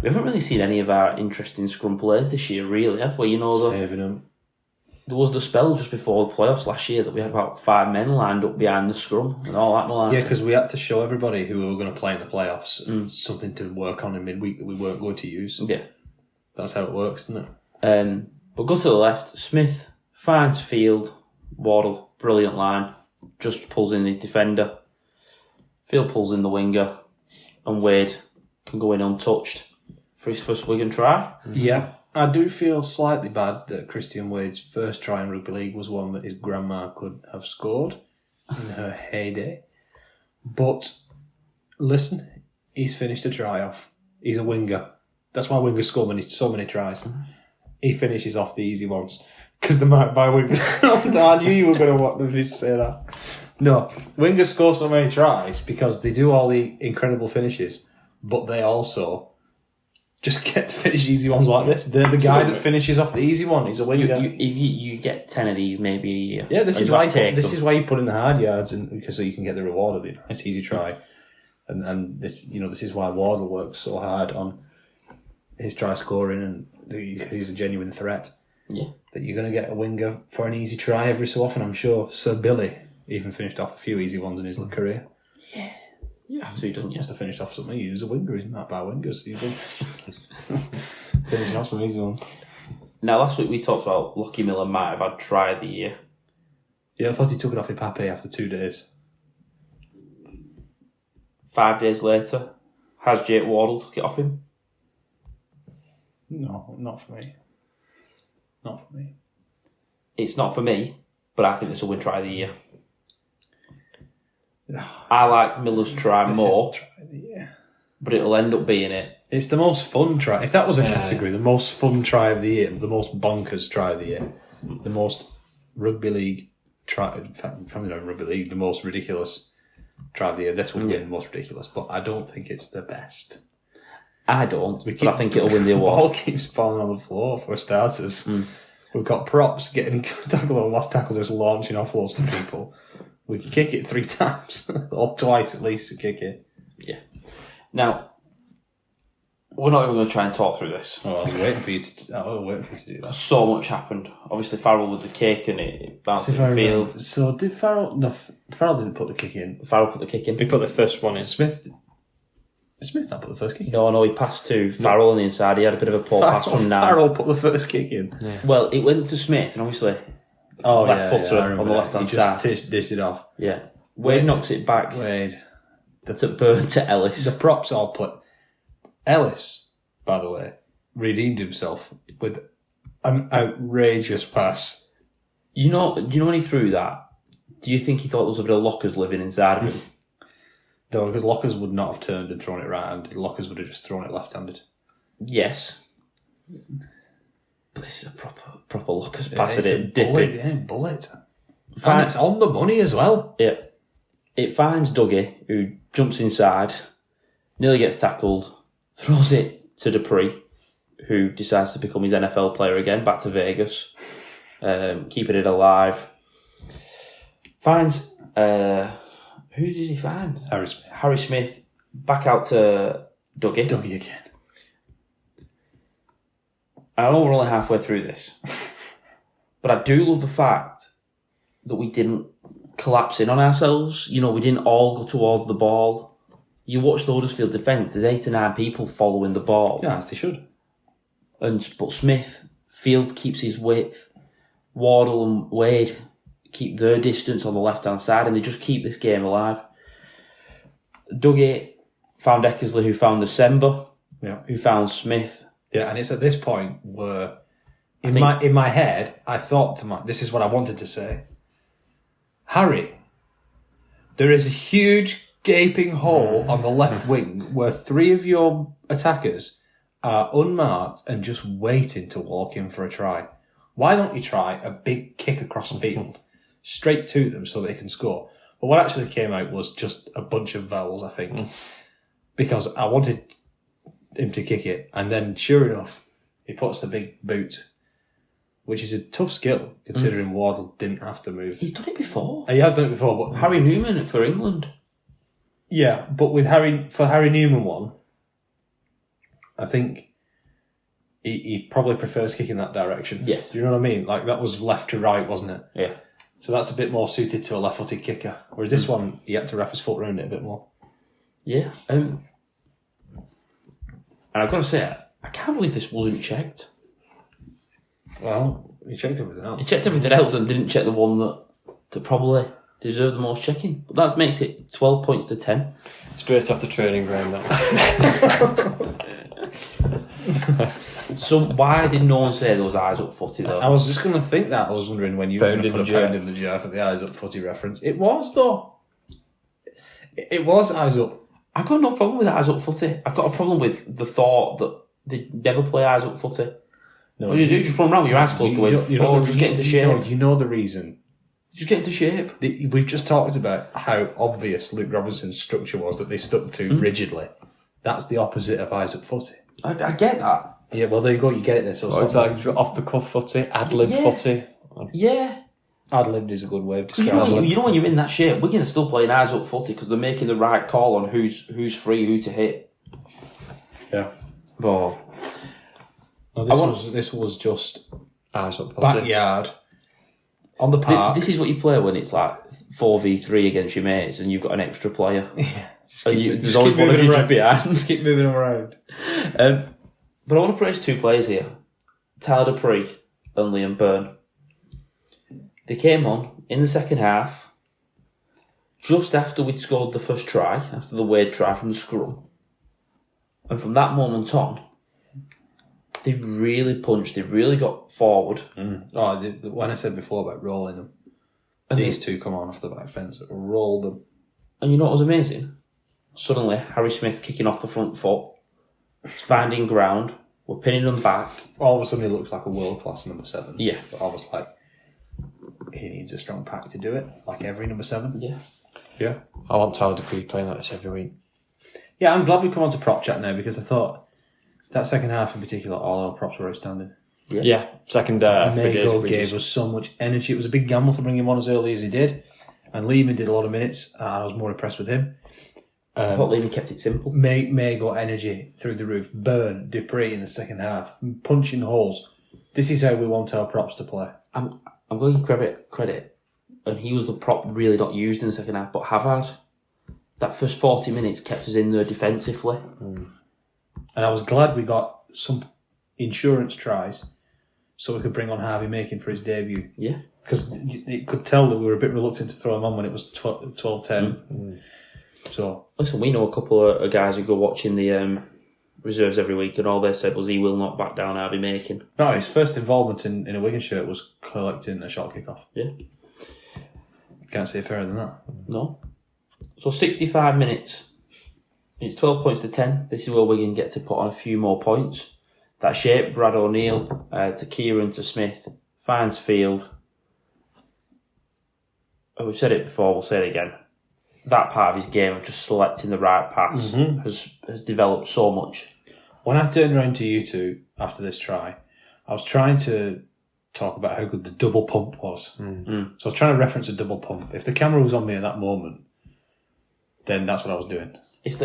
We haven't really seen any of our interesting scrum players this year, really, have we? You know, Saving them. there was the spell just before the playoffs last year that we had about 5 men lined up behind the scrum and all that malarkey. Yeah, because we had to show everybody who we were going to play in the playoffs something to work on in midweek that we weren't going to use. Yeah. That's how it works, isn't it? But go to the left. Smith finds Field. Wardle, brilliant line. Just pulls in his defender. Field pulls in the winger. And Wade can go in untouched for his first Wigan try. Yeah. I do feel slightly bad that Christian Wade's first try in rugby league was one that his grandma could have scored in her heyday. But listen, he's finished a try off. He's a winger. That's why wingers score so many tries. He finishes off the easy ones because they might buy wingers. I knew you were going to want me to say that. No, wingers score so many tries because they do all the incredible finishes, but they also just get to finish easy ones like this. They're the guy that finishes off the easy one. He's a winger. You get 10 of these maybe a year. Yeah, this And is you why have to take them. this is why you put in the hard yards, and because so you can get the reward of it. Nice easy try, and this this is why Wardle works so hard on his try scoring, and because he's a genuine threat. Yeah. That you're going to get a winger for an easy try every so often. I'm sure Sir Billy even finished off a few easy ones in his career. Yeah. You have to, don't He you? must have finished off something. He was a winger. He's not bad wingers. He's been finishing off some easy ones. Now, last week we talked about Lockie Miller might have had try of the year. Yeah, I thought he took it off Ipape after 2 days. 5 days later, has Jake Wardle took it off him? No, not for me. Not for me. It's not for me, but I think this will win try of the year. I like Miller's try This more, is a try of the year. but it'll end up being it. It's the most fun try. If that was a category, the most fun try of the year, the most bonkers try of the year, the most rugby league try. In fact, probably not rugby league, the most ridiculous try of the year. This will win most ridiculous, but I don't think it's the best. I don't, but I think it'll win the The award. ball keeps falling on the floor for starters. We've got props getting tackle on last tackle, just launching offloads to people. We can kick it 3 times or twice at least. We kick it. Yeah. Now, we're not even going to try and talk through this. Oh, I was waiting for you to. I was waiting for you to do that. So much happened. Obviously, Farrell with the kick and it bounced in the field. So did Farrell? No, Farrell didn't put the kick in. Farrell put the kick in. He put the first one in. Smith not put the first kick in. No, he passed to Farrell on the inside. He had a bit of a poor pass from now. Farrell put the first kick in. Yeah. Well, it went to Smith, and obviously, left footer I remember on the that. left-hand He side. just dished it off. Yeah. Wade knocks it back Wade. to Burn to Ellis. The props all put. Ellis, by the way, redeemed himself with an outrageous pass. Do you know when he threw that? Do you think he thought there was a bit of Lockers living inside of him? No, because Lockers would not have turned and thrown it right-handed. Lockers would have just thrown it left-handed. Yes. But this is a proper Lockers pass It's at a it. Dip bullet, it. yeah, bullet. Fine. And it's on the money as well. Yeah. It finds Dougie, who jumps inside, nearly gets tackled, throws it to Dupree, who decides to become his NFL player again, back to Vegas, keeping it alive. Finds... who did he find? Harry Smith. Harry Smith, back out to Dougie. Dougie again. I know we're only halfway through this, but I do love the fact that we didn't collapsing on ourselves. You know, we didn't all go towards the ball. You watch the Huddersfield defence, there's 8 to 9 people following the ball. Yeah, as they should. But Smith, Field keeps his width. Wardle and Wade keep their distance on the left-hand side, and they just keep this game alive. Dougie found Eckersley, who found December, who found Smith. Yeah, and it's at this point where, in my head, I thought this is what I wanted to say. Harry, there is a huge gaping hole on the left wing where 3 of your attackers are unmarked and just waiting to walk in for a try. Why don't you try a big kick across the field, straight to them so they can score? But what actually came out was just a bunch of vowels, I think, because I wanted him to kick it, and then sure enough, he puts the big boot, which is a tough skill considering Wardle didn't have to move. He's done it before. He has done it before, but Harry Newman for England. Yeah, but with Harry Newman one, I think he probably prefers kicking that direction. Yes. Do you know what I mean? Like, that was left to right, wasn't it? Yeah. So that's a bit more suited to a left-footed kicker. Whereas this one, he had to wrap his foot around it a bit more. Yeah. And I've got to say, I can't believe this wasn't checked. Well, he checked everything else. He checked everything else and didn't check the one that probably deserved the most checking. But that makes it 12 points to 10. Straight off the training ground, that. So why did no one say those eyes up footy though? I was just going to think that. I was wondering when you were going to put a pound in the jar for the eyes up footy reference. It was, though. It was eyes up. I've got no problem with eyes up footy. I've got a problem with the thought that they never play eyes up footy. No, what do? Just run around with your eyes closed going, just get into shape. You know the reason. Just get into shape. We've just talked about how obvious Luke Robinson's structure was that they stuck to rigidly. That's the opposite of eyes up footy. I get that. Yeah, well, there you go. You get it there. So It's like off the cuff footy, ad-lib footy. Yeah. Ad-libbed is a good way of You describing it. know when you're in that shape, Wigan are still playing eyes up footy because they're making the right call on who's free, who to hit. Yeah. But No, this was just Eyes up footy. backyard on the park. this is what you play when it's like 4v3 against your mates and you've got an extra player. There's always one of you just behind. Just keep moving them around. But I want to praise 2 players here. Tyler Dupree and Liam Byrne. They came on in the second half, just after we'd scored the first try, after the Wade try from the scrum. And from that moment on, they really punched, they really got forward. When I said before about rolling them, these two come on off the back fence, rolled them. And you know what was amazing? Suddenly, Harry Smith kicking off the front foot, finding ground, we're pinning them back. All of a sudden, he looks like a world-class number 7. Yeah. But I was like, he needs a strong pack to do it, like every number 7. Yeah. Yeah. I want Tyler Dupree playing like this every week. Yeah, I'm glad we come on to prop chat now because I thought that second half in particular, all our props were outstanding. Yeah, second half. Mago gave us so much energy. It was a big gamble to bring him on as early as he did. And Lehman did a lot of minutes. I was more impressed with him. I thought Lehman kept it simple. Mago energy through the roof. Burn, Dupree in the second half. Punching holes. This is how we want our props to play. I'm going to give credit, and he was the prop really not used in the second half, but Havard, that first 40 minutes kept us in there defensively. And I was glad we got some insurance tries so we could bring on Harvey Makin for his debut. Yeah. Because you could tell that we were a bit reluctant to throw him on when it was 12-10. So, listen, we know a couple of guys who go watching the reserves every week, and all they said was he will not back down Harvey Makin. no, his first involvement in a Wigan shirt was collecting a shot kick-off. Yeah. Can't say fairer than that. No. So 65 minutes. It's 12 points to 10. This is where Wigan get to put on a few more points. That shape, Brad O'Neill to Kieran to Smith, finds Field. And we've said it before, we'll say it again. That part of his game of just selecting the right pass has developed so much. When I turned around to you two after this try, I was trying to talk about how good the double pump was. So I was trying to reference a double pump. If the camera was on me at that moment, then that's what I was doing. It's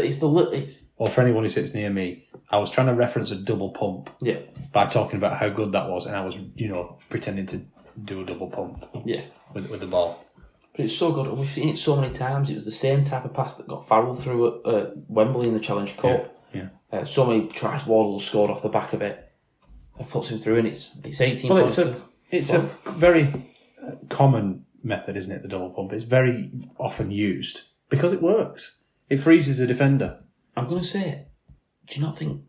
Or for anyone who sits near me, I was trying to reference a double pump yeah. by talking about how good that was, and I was, pretending to do a double pump Yeah. with the ball. But it's so good, and we've seen it so many times. It was the same type of pass that got Farrell through at Wembley in the Challenge Cup. Yeah. So many tries Wardle scored off the back of it. It puts him through, and it's 18 points. It's a very common method, isn't it? The double pump. It's very often used because it works. It freezes the defender. I'm going to say, do you not think?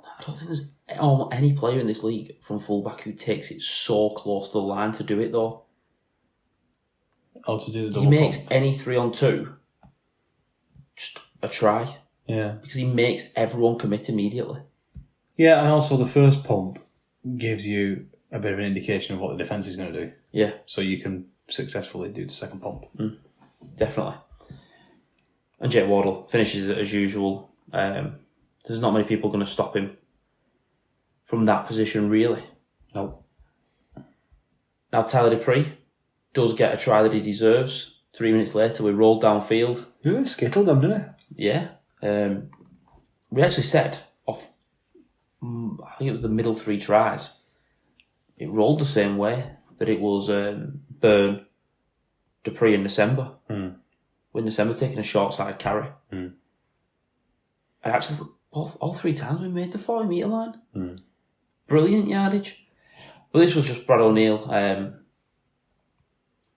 I don't think there's any player in this league from fullback who takes it so close to the line to do it though. Oh, to do the double He makes pump. any 3-on-2 just a try. Yeah. Because he makes everyone commit immediately. Yeah, and also the first pump gives you a bit of an indication of what the defence is going to do. Yeah. So you can successfully do the second pump. Definitely. And Jake Wardle finishes it as usual. There's not many people going to stop him from that position, really. Nope. Now, Tyler Dupree does get a try that he deserves. 3 minutes later, we rolled downfield. You skittled them, didn't Yeah. We actually said, off, I think it was the middle 3 tries, it rolled the same way that it was Byrne, Dupree and December. With December taking a short side carry. And actually, all 3 times we made the 40 metre line. Brilliant yardage. But this was just Brad O'Neill.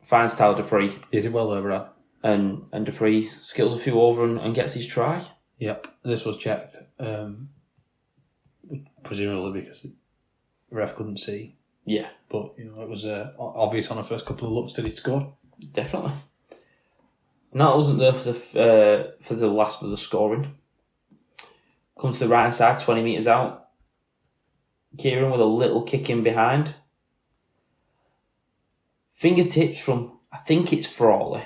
Finds Tyler Dupree. You did well there, Brad. And Dupree skittles a few over and gets his try. Yep, this was checked. Presumably because the ref couldn't see. Yeah. But, it was obvious on the first couple of looks that he'd scored. Definitely. And that wasn't there for the last of the scoring. Comes to the right hand side, 20 metres out. Kieran with a little kick in behind. Fingertips from, I think it's Frawley.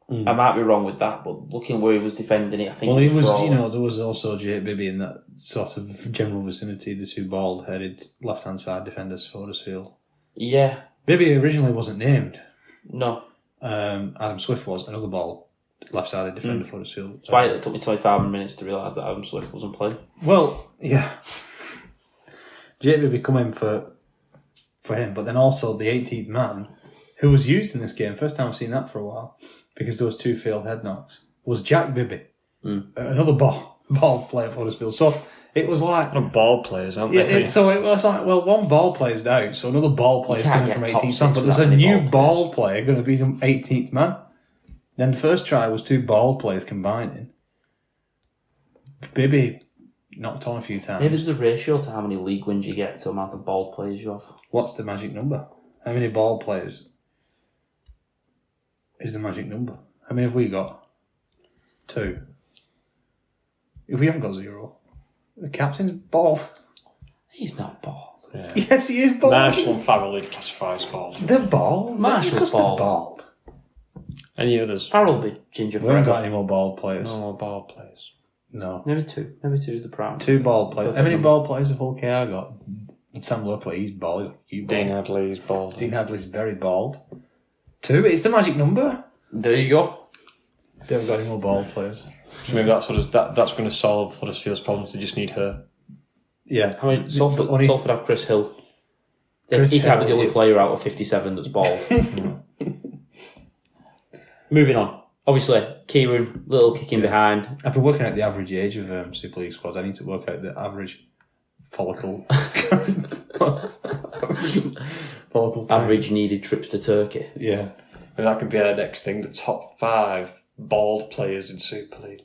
I might be wrong with that, but looking where he was defending it, I think it was Frawley. there was also Jake Bibby in that sort of general vicinity, the 2 bald-headed left-hand side defenders for Huddersfield. Yeah. Bibby originally wasn't named. No. Adam Swift was, another ball left-sided defender for Huddersfield. That's why it took me 25 minutes to realise that Adam Swift wasn't playing. Well, yeah. Jake Bibby come in for him, but then also the 18th man, who was used in this game, first time I've seen that for a while, because there was 2 failed head knocks, was Jack Bibby, another ball player for Huddersfield. So it was like... Ball players, aren't they? So it was like, well, one ball player's out, so another ball player's coming from 18th man, but there's a new ball player going to be the 18th man. Then the first try was 2 ball players combining. Bibby knocked on a few times. Maybe there's a ratio to how many league wins you get to the amount of ball players you have. What's the magic number? How many ball players is the magic number? How many have we got? 2. If we haven't got 0, the captain's bald. He's not bald. Yeah. Yes, he is bald. Marshall and Farrell would classify as bald. They're bald. Marshall's bald. They're bald. Any others? Farrell will be ginger We haven't got forever. any more bald players. No more bald players. No. Maybe 2. Maybe 2 is the prime. 2 bald players. Perfect How many number. bald players have Hull KR got? Sam Lopley, he's bald. He's like, you bald. Dean Hadley is bald. Dean Hadley's very bald. 2, it's the magic number. There you go. They haven't got any more bald players. So maybe that's going to solve Huddersfield's problems. They just need her. Yeah. I mean, Salford have Chris Hill. Chris He can't be the Hill, only yeah. player out of 57 that's bald. Moving on. Obviously, Kieran, little kicking behind. I've been working out the average age of Super League squads. I need to work out the average follicle. follicle time. Average needed trips to Turkey. Yeah. And that could be our next thing, the top 5 bald players in Super League.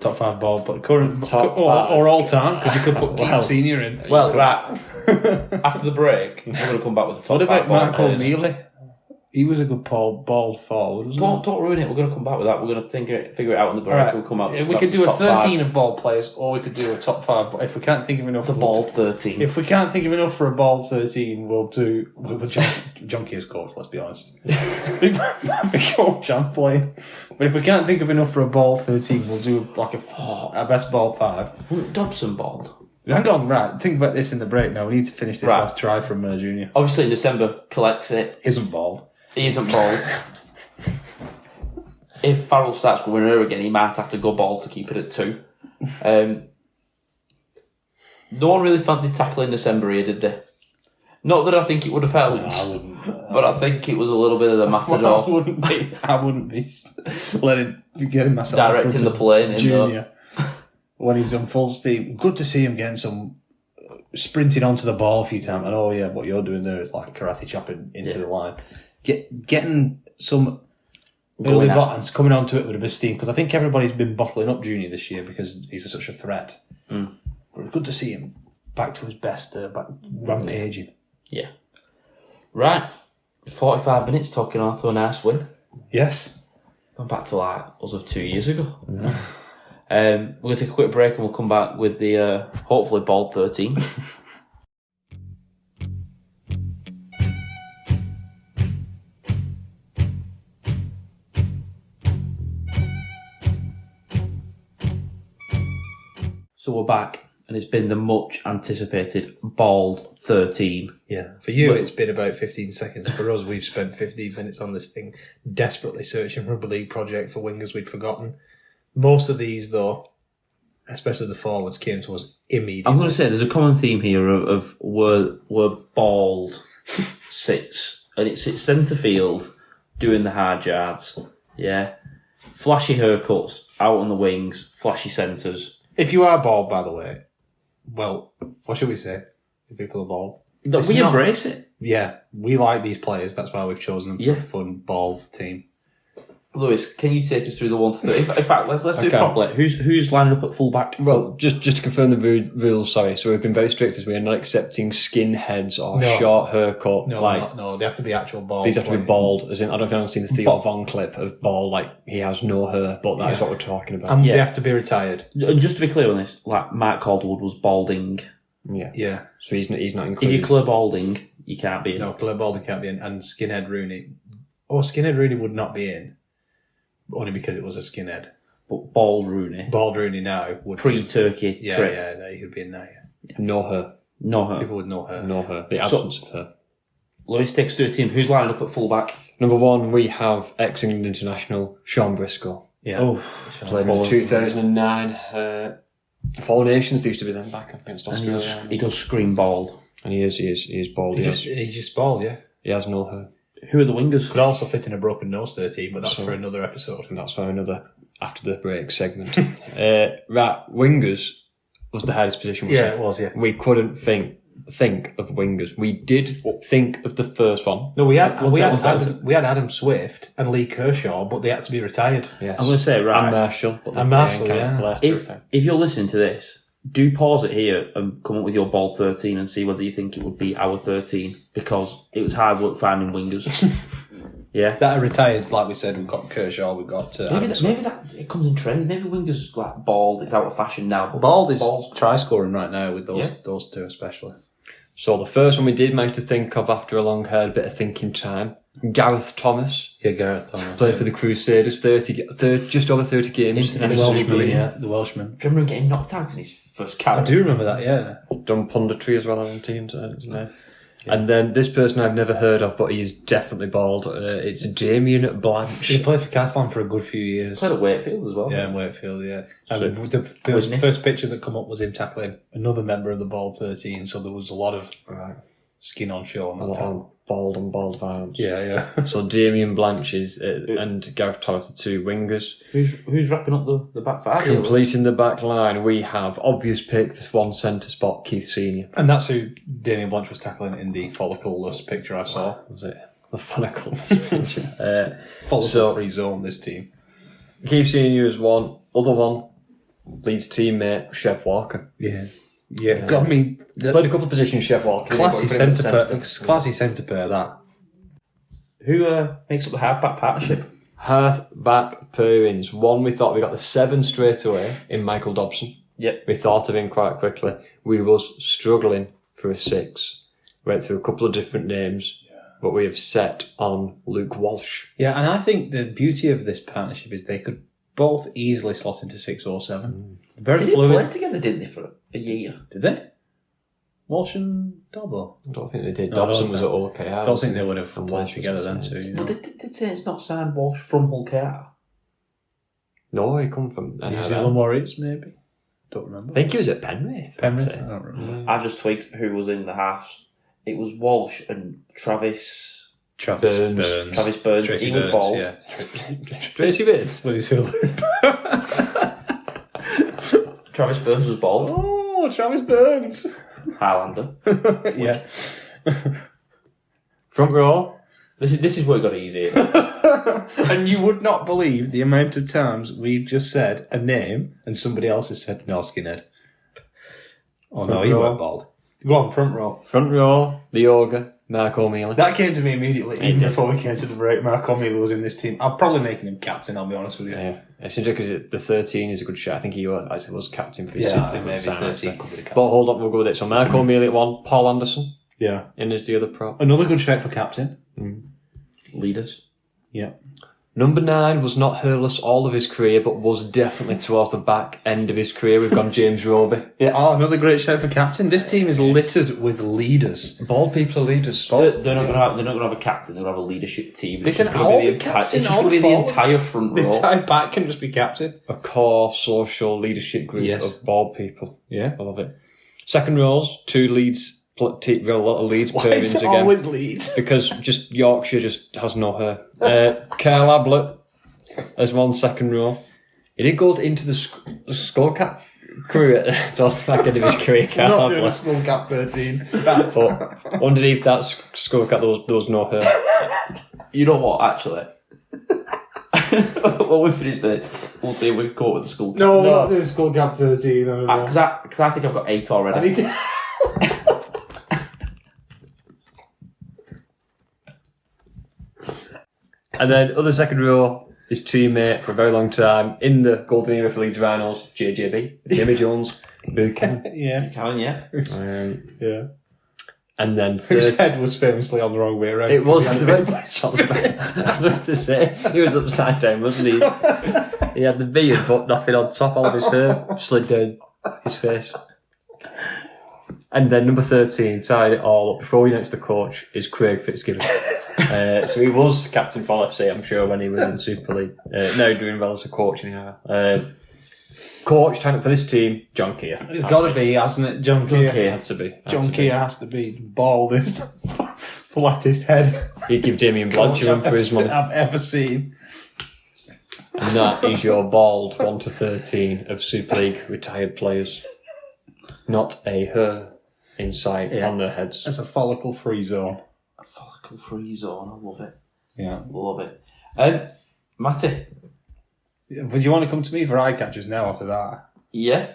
Top 5 bald, but current Top or 5. all time, because you could put Well. Keith Senior in. Well, right. After the break, we're going to come back with the top What 5 about bald Mark players. O'Neilly? He was a good bald forward, wasn't Don't ruin it. We're going to come back with that. We're going to figure it out in the break. Alright. We'll come out. We could do a top 13 5. of bald players, or we could do a top 5. But if we can't think of enough, The bald 13. If we can't think of enough for a bald 13, we'll do Junkie as coach. Let's be honest. We coach and play. But if we can't think of enough for a bald 13, we'll do like a best bald 5. Wasn't Dobson bald? Hang on, right. Think about this in the break now. We need to finish this Right. last try from Junior. Obviously, in December, collects it. Isn't bald. He isn't bald. If Farrell starts going her again, he might have to go bald to keep it at 2. No one really fancied tackling December here, did they? Not that I think it would have helped, I wouldn't. but I think it was a little bit of the matador. I wouldn't be getting myself Directing the plane in Junior when he's on full steam. Good to see him getting some sprinting onto the ball a few times. And what you're doing there is like karate chopping into the line. Getting some early buttons coming onto it with a bit of steam, because I think everybody's been bottling up Junior this year because he's such a threat. But it's good to see him back to his best, back rampaging. Yeah. Right. 45 minutes talking after a nice win. Yes. Going back to like us of 2 years ago. We're going to take a quick break and we'll come back with the hopefully bald 13. So we're back, and it's been the much anticipated bald 13. Yeah, for you it's been about 15 seconds. For us, we've spent 15 minutes on this thing, desperately searching for a league project for wingers we'd forgotten. Most of these, though, especially the forwards, came to us immediately. I'm going to say there's a common theme here of we're bald sits, and it's centre field doing the hard yards. Yeah, flashy haircuts out on the wings, flashy centres. If you are bald, by the way, well, what should we say? If people are bald, We embrace it. Yeah, we like these players. That's why we've chosen them for a fun bald team. Lewis, can you take us through the 1 to 30? In fact, let's do it properly. Who's lining up at full back? Well, just to confirm the rules, sorry. So we've been very strict as we are not accepting skinheads or short haircut. No, they have to be actual bald. These have to be bald. As in, I don't know if anyone's seen the Theo Von clip of bald, like he has no hair, but that is what we're talking about. And they have to be retired. And just to be clear on this, like Mark Calderwood was balding. Yeah. So he's not included. If you're clear balding, you can't be in. No, clear balding can't be in. And Skinhead Rooney. Skinhead Rooney would not be in. Only because it was a skinhead. But Bald Rooney. Bald Rooney now would pre-Turkey trip. Yeah, he would be in now. Yeah. No hair. No hair. People would know her. No hair. The absence of her. Lewis takes 13. Who's lining up at full back? Number 1, we have ex-England international Sean Briscoe. Yeah. Played in 2009. Four Nations used to be then back against Australia. He does scream bald. And he is bald. He's just bald, yeah. He has no hair. Who are the wingers? Could also fit in a broken nose 13, but that's for another episode. And that's for another after the break segment. Right, wingers was the hardest position. It was. Yeah, we couldn't think of wingers. We did think of the first one. No, we had Adam Swift and Lee Kershaw, but they had to be retired. Yes, I'm going to say and Marshall. If you're listening to this, do pause it here and come up with your bald 13 and see whether you think it would be our 13, because it was hard work finding wingers. Yeah, that are retired. Like we said, we've got Kershaw, we've got maybe that it comes in trend. Maybe wingers like bald. It's out of fashion now. But bald is try scoring right now with those two especially. So the first one we did manage to think of after a long hard bit of thinking time, Gareth Thomas. Yeah, Gareth Thomas. Played for the Crusaders, just over 30 games. The Welshman. Do you remember him getting knocked out in his first cap? I do remember that, yeah. Done punditry as well on teams, isn't it? Yeah. And then this person I've never heard of, but he's definitely bald. It's Damien Blanche. He played for Catalan for a good few years. Played at Wakefield as well. Yeah, in Wakefield, yeah. And the first picture that come up was him tackling another member of the Bald 13, so there was a lot of skin on show. A lot of bald and bald violence. Yeah. So Damien Blanche is, and Gareth Thomas, the two wingers. Who's wrapping up the back five? Completing the back line, we have obvious pick for one centre spot, Keith Senior. And that's who Damien Blanche was tackling in the follicle-less picture I saw. Was it? The follicle-less picture. Follicle-free zone, this team. Keith Senior is one. Other one, Leeds teammate, Chev Walker. Yeah, got me. Played a couple of positions, Chev Walker. Classy centre pair, that. Who makes up the half-back partnership? Half-back pairings. One, we thought we got the 7 straight away in Michael Dobson. Yep. We thought of him quite quickly. We was struggling for a 6. Went through a couple of different names, but we have set on Luke Walsh. Yeah, and I think the beauty of this partnership is they could both easily slot into 6 or 7. Very fluid. They played together, didn't they, for a year? Did they? Walsh and Dobbo? I don't think they did. Dobson was at Hull KR. I don't think they would have played together then too. You know? But did say it's not signed Walsh from Hull KR? No, he come from New Zealand Warriors, maybe? Don't remember. I think he was at Penrith. I don't remember. I just tweaked who was in the halves. it was Walsh and Travis Burns. Travis Burns. Tracy he was Burns, bald. yeah. Tracy Burns. With his hula hoop. Travis Burns was bald. Oh, Travis Burns. Highlander. Yeah. Front row. This is where it got easy. And you would not believe the amount of times we've just said a name and somebody else has said, no, skinhead. Oh, no, Front he row. weren't bald. Go on, front row. Front row. The Ogre. Mark O'Mealy. That came to me immediately, even did. before we came to the break. Mark O'Mealy was in this team. I'm probably making him captain, I'll be honest with you. Yeah, it's interesting because the 13 is a good shot. I think he was captain for his Yeah, Super League maybe side, 13 so. could be the captain. But hold on, we'll go with it. So Mark O'Mealy at 1, Paul Anderson Yeah. in as the other prop. Another good shout for captain. Leaders. Yeah. Number 9 was not hairless all of his career, but was definitely towards the back end of his career. We've gone James Roby. Yeah, another great shout for captain. This team is littered with leaders. Bald people are leaders. They're not going to have a captain. They're going to have a leadership team. They It's can just gonna all be the be entire. captain It's just or going to be the forward. entire front The row. entire back can just be captain. A core social leadership group Yes. of bald people. Yeah. I love it. Second rows, 2 Leeds. A lot of Leeds pairings again. always Leeds? Because just Yorkshire just has no hair. Carl Ablett as 1 second row. He did go into the skullcap crew towards the back end of his career. Carl Not doing a Ablett. small cap 13. But underneath that skullcap, there was no hair. You know what? Actually, when we finish this, we'll see if we can come up with the school. No, we're not doing skull cap 13. Because I think I've got 8 already. I need to... And then other second row, his teammate for a very long time in the golden era for Leeds Rhinos, JJB, Jimmy Jones, Buchanan. Yeah. Can, yeah. Yeah. And then Whose third, head was famously on the wrong way around. it was, I was about to say, he was upside down, wasn't he? He had the beard but nothing on top, all of his hair slid down his face. And then number 13, tied it all up before we announced the coach, is Craig Fitzgibbon. So he was captain for FC, I'm sure, when he was in Super League. Now doing well as a coach anyhow. Coach for this team, John Keir. It's got to be, hasn't it? John Keir. Had to be. John Keir has to be baldest, flattest head He'd give Damien Blanchard one for his money. I've ever seen. And that is your bald 1 to 13 of Super League retired players. Not a hair in sight on their heads. It's a follicle-free zone. Free zone. I love it. Yeah. Love it. Matty. Would you want to come to me for eye catchers now after that? Yeah.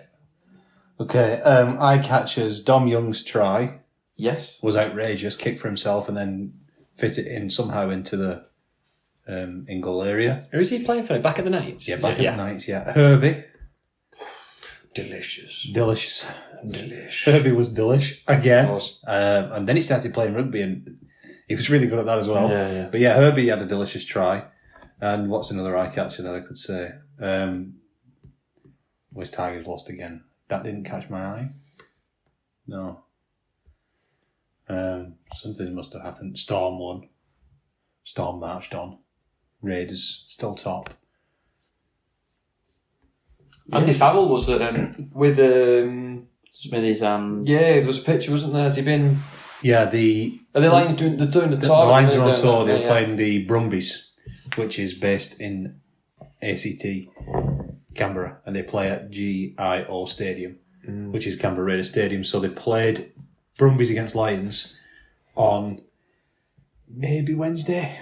Okay, eye catchers. Dom Young's try Yes. was outrageous. Kick for himself and then fit it in somehow into the in-goal area. Who is he playing for? Back at the Knights? Yeah, back at the Knights, yeah. Herbie. Delicious. Delicious. Delish. Herbie was delish again. Was. And then he started playing rugby and he was really good at that as well. Yeah, yeah. But yeah, Herbie had a delicious try. And what's another eye catcher that I could say? West Tigers lost again. That didn't catch my eye. No. Something must have happened. Storm won. Storm marched on. Raiders still top. Andy Favell was with Smithies and yeah, there was a picture, wasn't there? Has he been? Yeah, Are they doing the tour? the Lions are on They're tour. They're yeah. playing the Brumbies, which is based in ACT, Canberra, and they play at GIO Stadium, which is Canberra Raiders Stadium. So they played Brumbies against Lions on maybe Wednesday,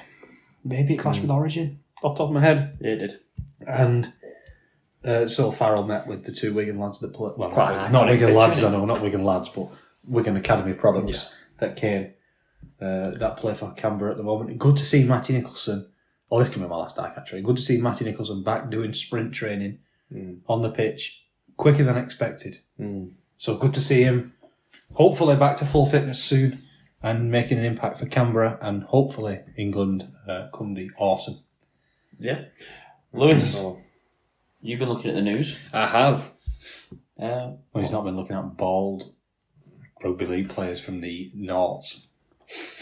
maybe it clashed with Origin, off the top of my head. it did. And so Farrell met with the 2 Wigan lads that play. Well, Quite an not iconic Wigan picture, lads, isn't I know, not Wigan lads, but Wigan Academy products that came that play for Canberra at the moment. Good to see Matty Nicholson. Oh, this can be my last eye catcher. Good to see Matty Nicholson back doing sprint training on the pitch quicker than expected. So good to see him. Hopefully back to full fitness soon and making an impact for Canberra and hopefully England come the autumn. Yeah. Lewis, you've been looking at the news. I have. Well, he's not been looking at bald rugby league players from the noughts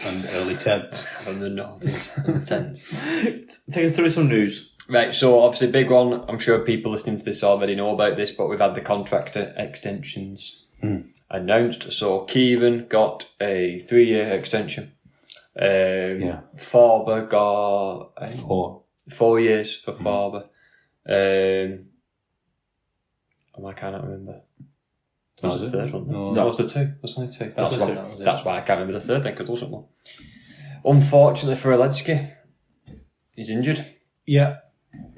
and early tens. From the noughties and the tens. Take us through some news. Right, so obviously big one. I'm sure people listening to this already know about this, but we've had the contract extensions. announced. So Kieran got a 3-year extension. Forber got 4 years for Forber. I cannot remember. That was the third one. No, that was the 2. That's only 2. That's why I can't remember the third then, because there wasn't one. Unfortunately for Aledzki, he's injured. Yeah.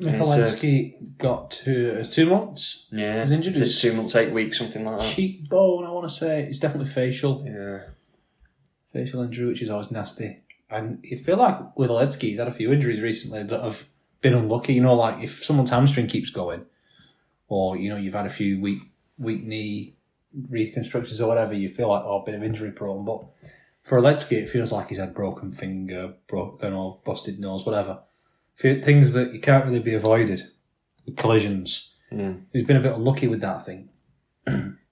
Aledzki got 2 months. Yeah. He's injured. Is it 2 months, 8 weeks, something like that? Cheekbone, I want to say. It's definitely facial. Yeah. Facial injury, which is always nasty. And you feel like with Aledzki, he's had a few injuries recently that have been unlucky. You know, like if someone's hamstring keeps going, or, you know, you've had a few weak knee reconstructions or whatever, you feel like, a bit of injury prone. But for Aledzki, it feels like he's had broken finger, busted nose, whatever. Things that you can't really be avoided. Collisions. He's been a bit unlucky with that thing.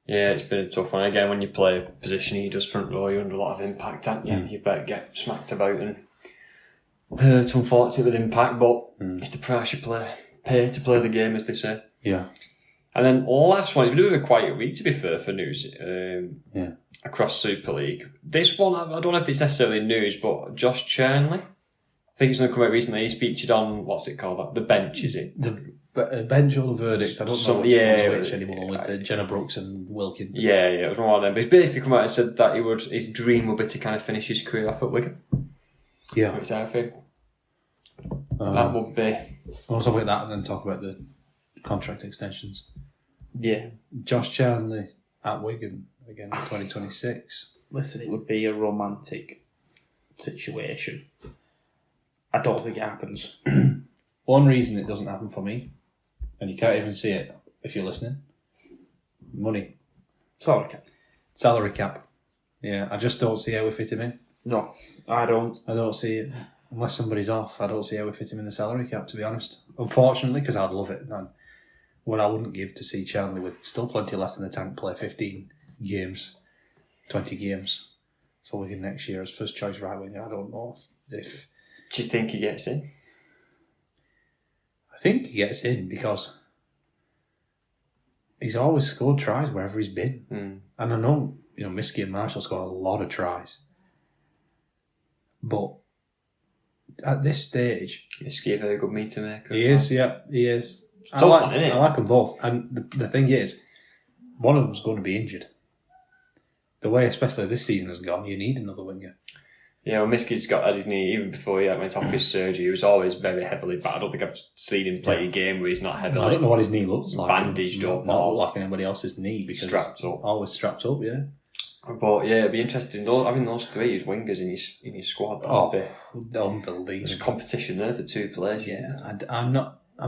Yeah, it's been a tough one. Again, when you play a position he does front row, you're under a lot of impact, aren't you? You better get smacked about and hurt, unfortunately, with impact, but it's the price you pay to play the game, as they say. Yeah. And then last one, it's been a bit of a quiet week, to be fair, for news across Super League. This one, I don't know if it's necessarily news, but Josh Charnley, I think it's going to come out recently, he's featured on, what's it called? The Bench, is it? The Bench or the Verdict, I don't know which anymore, with Jenna Brooks and Wilkin. Yeah, it was one of them. But he's basically come out and said that his dream would be to kind of finish his career off at Wigan. Yeah. Which I think that would be... I want to talk about that and then talk about the contract extensions. Yeah. Josh Charnley at Wigan again in 2026. Listen, it would be a romantic situation. I don't think it happens. One reason it doesn't happen for me, and you can't even see it if you're listening, money. Salary cap. Yeah, I just don't see how we fit him in. No, I don't. I don't see it. Unless somebody's off, I don't see how we fit him in the salary cap, to be honest. Unfortunately, because I'd love it. And what I wouldn't give to see Charnley with still plenty left in the tank play 15 games, 20 games for Wigan next year as first choice right winger. I don't know if... Do you think he gets in? I think he gets in because he's always scored tries wherever he's been. And I know, Miski and Marshall scored a lot of tries. But at this stage... Miski a very good meter maker. He is. I like them both. And the thing is, one of them's going to be injured. The way especially this season has gone, you need another winger. Yeah, well, Miski's got had his knee, even before he went off his surgery, he was always very heavily bad. I don't think I've seen him play a game where he's not heavily... I don't know what his knee looks like. Bandaged up. Not like anybody else's knee, because strapped up. Always strapped up, yeah. But yeah, it'd be interesting. Having those three as wingers in your squad, unbelievable. There's competition there for 2 places. Yeah, I'm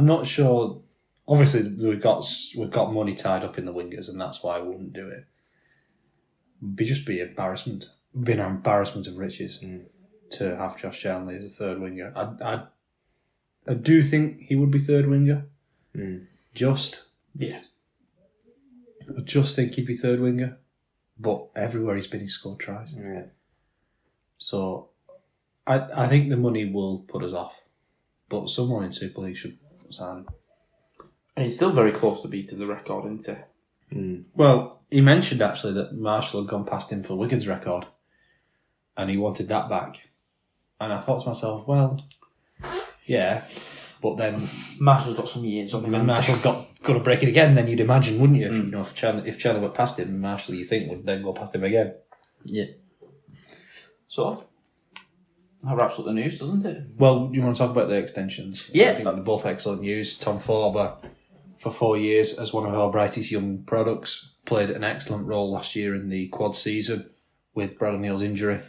not sure. Obviously, we've got money tied up in the wingers, and that's why I wouldn't do it. It'd just be embarrassment. It'd be an embarrassment of riches to have Josh Charnley as a third winger. I do think he would be third winger. I just think he'd be third winger. But everywhere he's been, he's scored tries. Yeah. So I think the money will put us off. But someone in Super League should sign him. And he's still very close to beating the record, isn't he? Well, he mentioned actually that Marshall had gone past him for Wigan's record. And he wanted that back. And I thought to myself, well, yeah. But then Marshall's got some years on him. And Marshall's got to break it again, then you'd imagine, wouldn't you? If Charnley went past him, Marshall, you think, would then go past him again. Yeah. So, that wraps up the news, doesn't it? Well, do you want to talk about the extensions? Yeah. I think they're both excellent news. Tom Forber, for 4 years, as one of our brightest young products, played an excellent role last year in the quad season with Brad O'Neill's injury.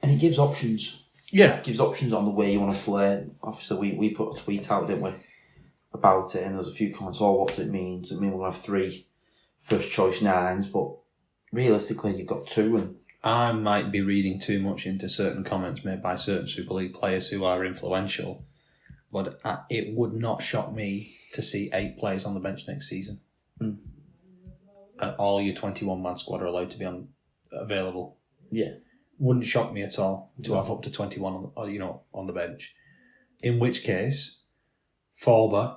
And he gives options. Yeah. Gives options on the way you want to play. Obviously, we put a tweet out, didn't we, about it, and there was a few comments, what does it mean? Does it mean we'll have 3 first choice 9s? But realistically, you've got 2. And I might be reading too much into certain comments made by certain Super League players who are influential, but it would not shock me to see 8 players on the bench next season. And all your 21-man squad are allowed to be available. Yeah. Wouldn't shock me at all to have up to 21 on the bench. In which case, Forber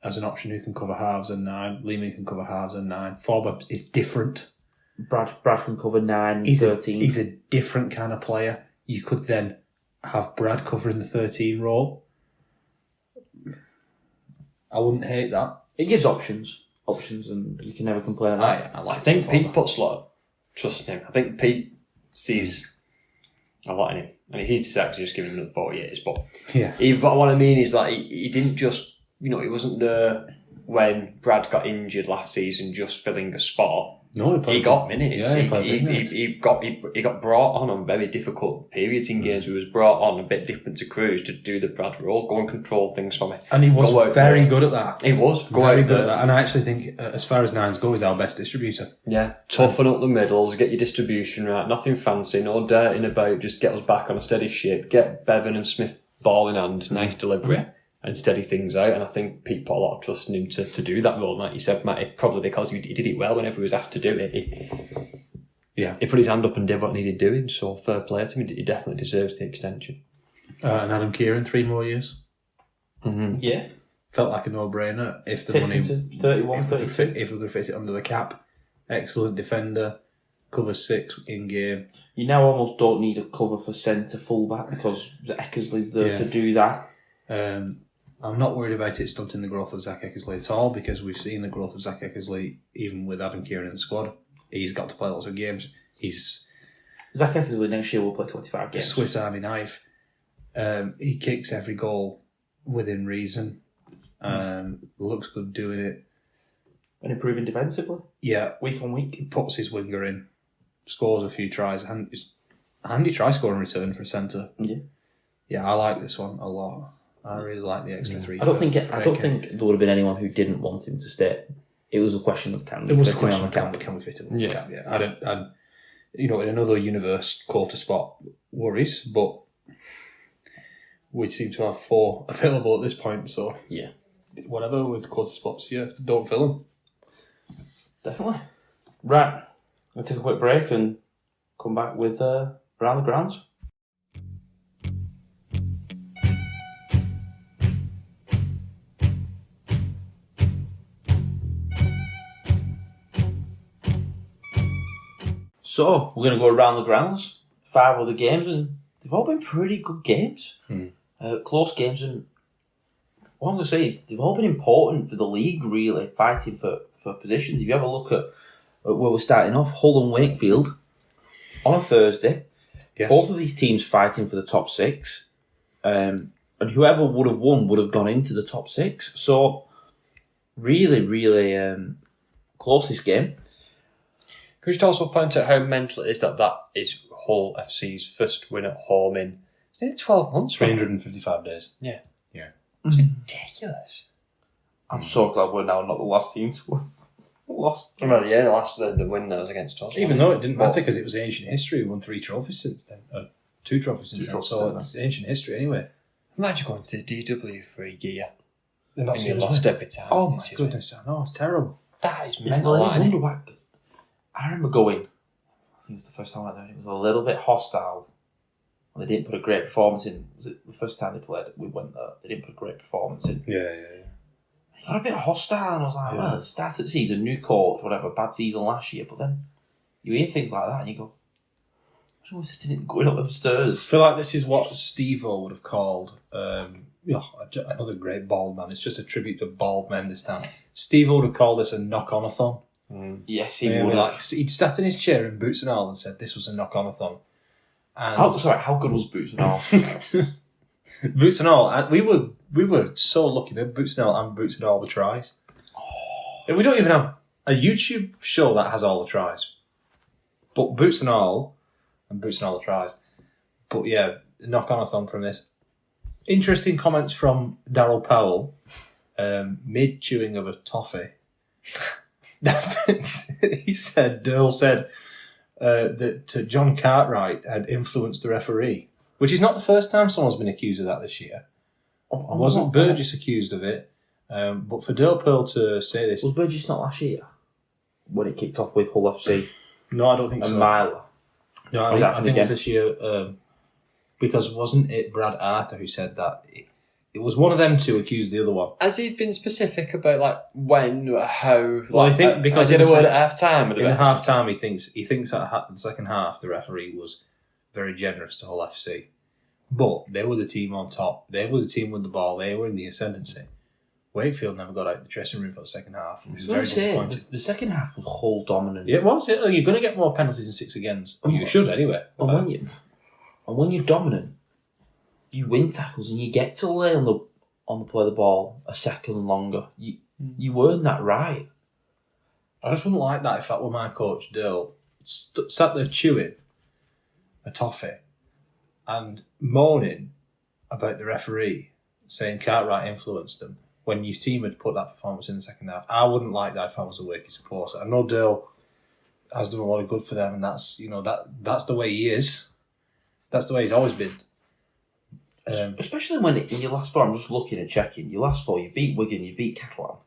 as an option who can cover halves and 9, Lehman can cover halves and 9. Forber is different Brad can cover 9, He's 13. He's a different kind of player. You could then have Brad covering the 13 role. I wouldn't hate that. It gives options, and you can never complain about that. I think Pete puts a lot of trust in him. I think Pete sees a lot in him. And it's easy to actually just give him another 4 years. But but what I mean is like he didn't just, he wasn't there when Brad got injured last season just filling a spot. No, he got minutes. Yeah, he got brought on very difficult periods in games. He was brought on a bit different to Cruz to do the Brad role, go and control things for me. And he was very good at that. He was very good at that. And I actually think, as far as nines go, he's our best distributor. Yeah, toughen up the middles, get your distribution right. Nothing fancy, no dirting about. Just get us back on a steady ship. Get Bevan and Smith ball in hand, nice delivery. And steady things out, and I think Pete put a lot of trust in him to do that role. Like you said, Matt, probably because he did it well whenever he was asked to do it. He put his hand up and did what needed doing. So fair play to him. He definitely deserves the extension. And Adam Kieran, 3 more years. Mm-hmm. Yeah, felt like a no-brainer if the fits money into 31, 32. If we could fit it under the cap. Excellent defender, covers 6 in game. You now almost don't need a cover for centre fullback because Eckersley's there to do that. I'm not worried about it stunting the growth of Zach Eckersley at all because we've seen the growth of Zach Eckersley even with Adam Kieran in the squad. He's got to play lots of games. Zach Eckersley next year will play 25 games. Swiss Army knife. He kicks every goal within reason. Looks good doing it. And improving defensively. Yeah. Week on week. He puts his winger in, scores a few tries. A handy try scoring return for centre. Yeah. Yeah, I like this one a lot. I really like the extra 3. I don't think there would have been anyone who didn't want him to stay. It was a question of can we fit him on the cap. Can we fit him on the cap? Yeah. In another universe, quarter spot worries, but we seem to have 4 available at this point, so yeah, whatever with quarter spots, don't fill them. Definitely. Right, let's take a quick break and come back with Around the Grounds. So, we're going to go around the grounds, 5 other games, and they've all been pretty good games. Close games, and what I'm going to say is they've all been important for the league, really, fighting for positions. If you have a look at where we're starting off, Hull and Wakefield, on a Thursday, both of these teams fighting for the top 6, and whoever would have won would have gone into the top 6. So, really, really close this game. Could you also point out how mental it is that is Hull FC's first win at home in 12 months? 355 days. Yeah. It's ridiculous. I'm so glad we're now not the last team to have lost. Well, the win that was against us. Even though it didn't matter because it was ancient history. We won 3 trophies since then. 2 trophies since then. So it's ancient history anyway. Imagine going to the DW for a year and you lost every time. Oh my goodness, I know, terrible. That is mental. I remember going, I think it was the first time I went there, it was a little bit hostile. And they didn't put a great performance in. Was it the first time they played? We went there. They didn't put a great performance in. Yeah. It got a bit hostile, and I was like, well, start of the season, new coach, whatever, bad season last year. But then you hear things like that, and you go, imagine we're sitting going up them stairs. I feel like this is what Steve-O would have called another great bald man. It's just a tribute to bald men this time. Steve-O would have called this a knock-on-a-thon. Yes, he would have. He'd sat in his chair in boots and all and said this was a knock-on-a-thon. How good was Boots and all? Boots and all. We were so lucky. We had Boots and all the tries. And we don't even have a YouTube show that has all the tries. But Boots and all the tries. But yeah, knock-on-a-thon from this. Interesting comments from Darryl Powell, mid chewing of a toffee. Durl said that John Cartwright had influenced the referee, which is not the first time someone's been accused of that this year. Wasn't Burgess accused of it? But for Durl Pearl to say this... Was Burgess not last year? When it kicked off with Hull FC? No, I don't think so. And Myler? No, I think it was this year, because wasn't it Brad Arthur who said that It was one of them two accused the other one. Has he been specific about like when, how? Well, I think because I did a in the word at half time. In the half time, he thinks that the second half the referee was very generous to Hull FC, but they were the team on top. They were the team with the ball. They were in the ascendancy. Wakefield never got out of the dressing room for the second half. It was very disappointing. The second half was Hull dominant. Yeah, it was. You're going to get more penalties than 6 against. Well, you should anyway. And when you're dominant, you win tackles and you get to lay on the play of the ball a second longer. You earn that right. I just wouldn't like that if that were my coach, Dale. Sat there chewing a toffee and moaning about the referee, saying Cartwright influenced them when your team had put that performance in the second half. I wouldn't like that if I was a Wakey supporter. I know Dale has done a lot of good for them, and that's the way he is. That's the way he's always been. Especially when in your last 4, I'm just looking and checking, your last 4, you beat Wigan, you beat Catalan.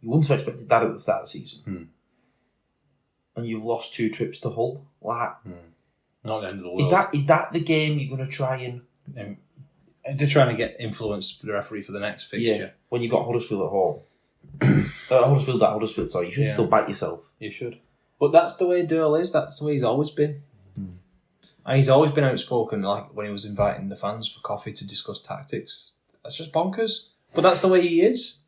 You wouldn't have expected that at the start of the season. And you've lost 2 trips to Hull. Like, not the end of the world. Is that the game you're going to try and... They're trying to get influence for the referee for the next fixture. Yeah, when you've got Huddersfield at home. Huddersfield, sorry. You should still back yourself. You should. But that's the way Dale is. That's the way he's always been. And he's always been outspoken, like when he was inviting the fans for coffee to discuss tactics. That's just bonkers. But that's the way he is.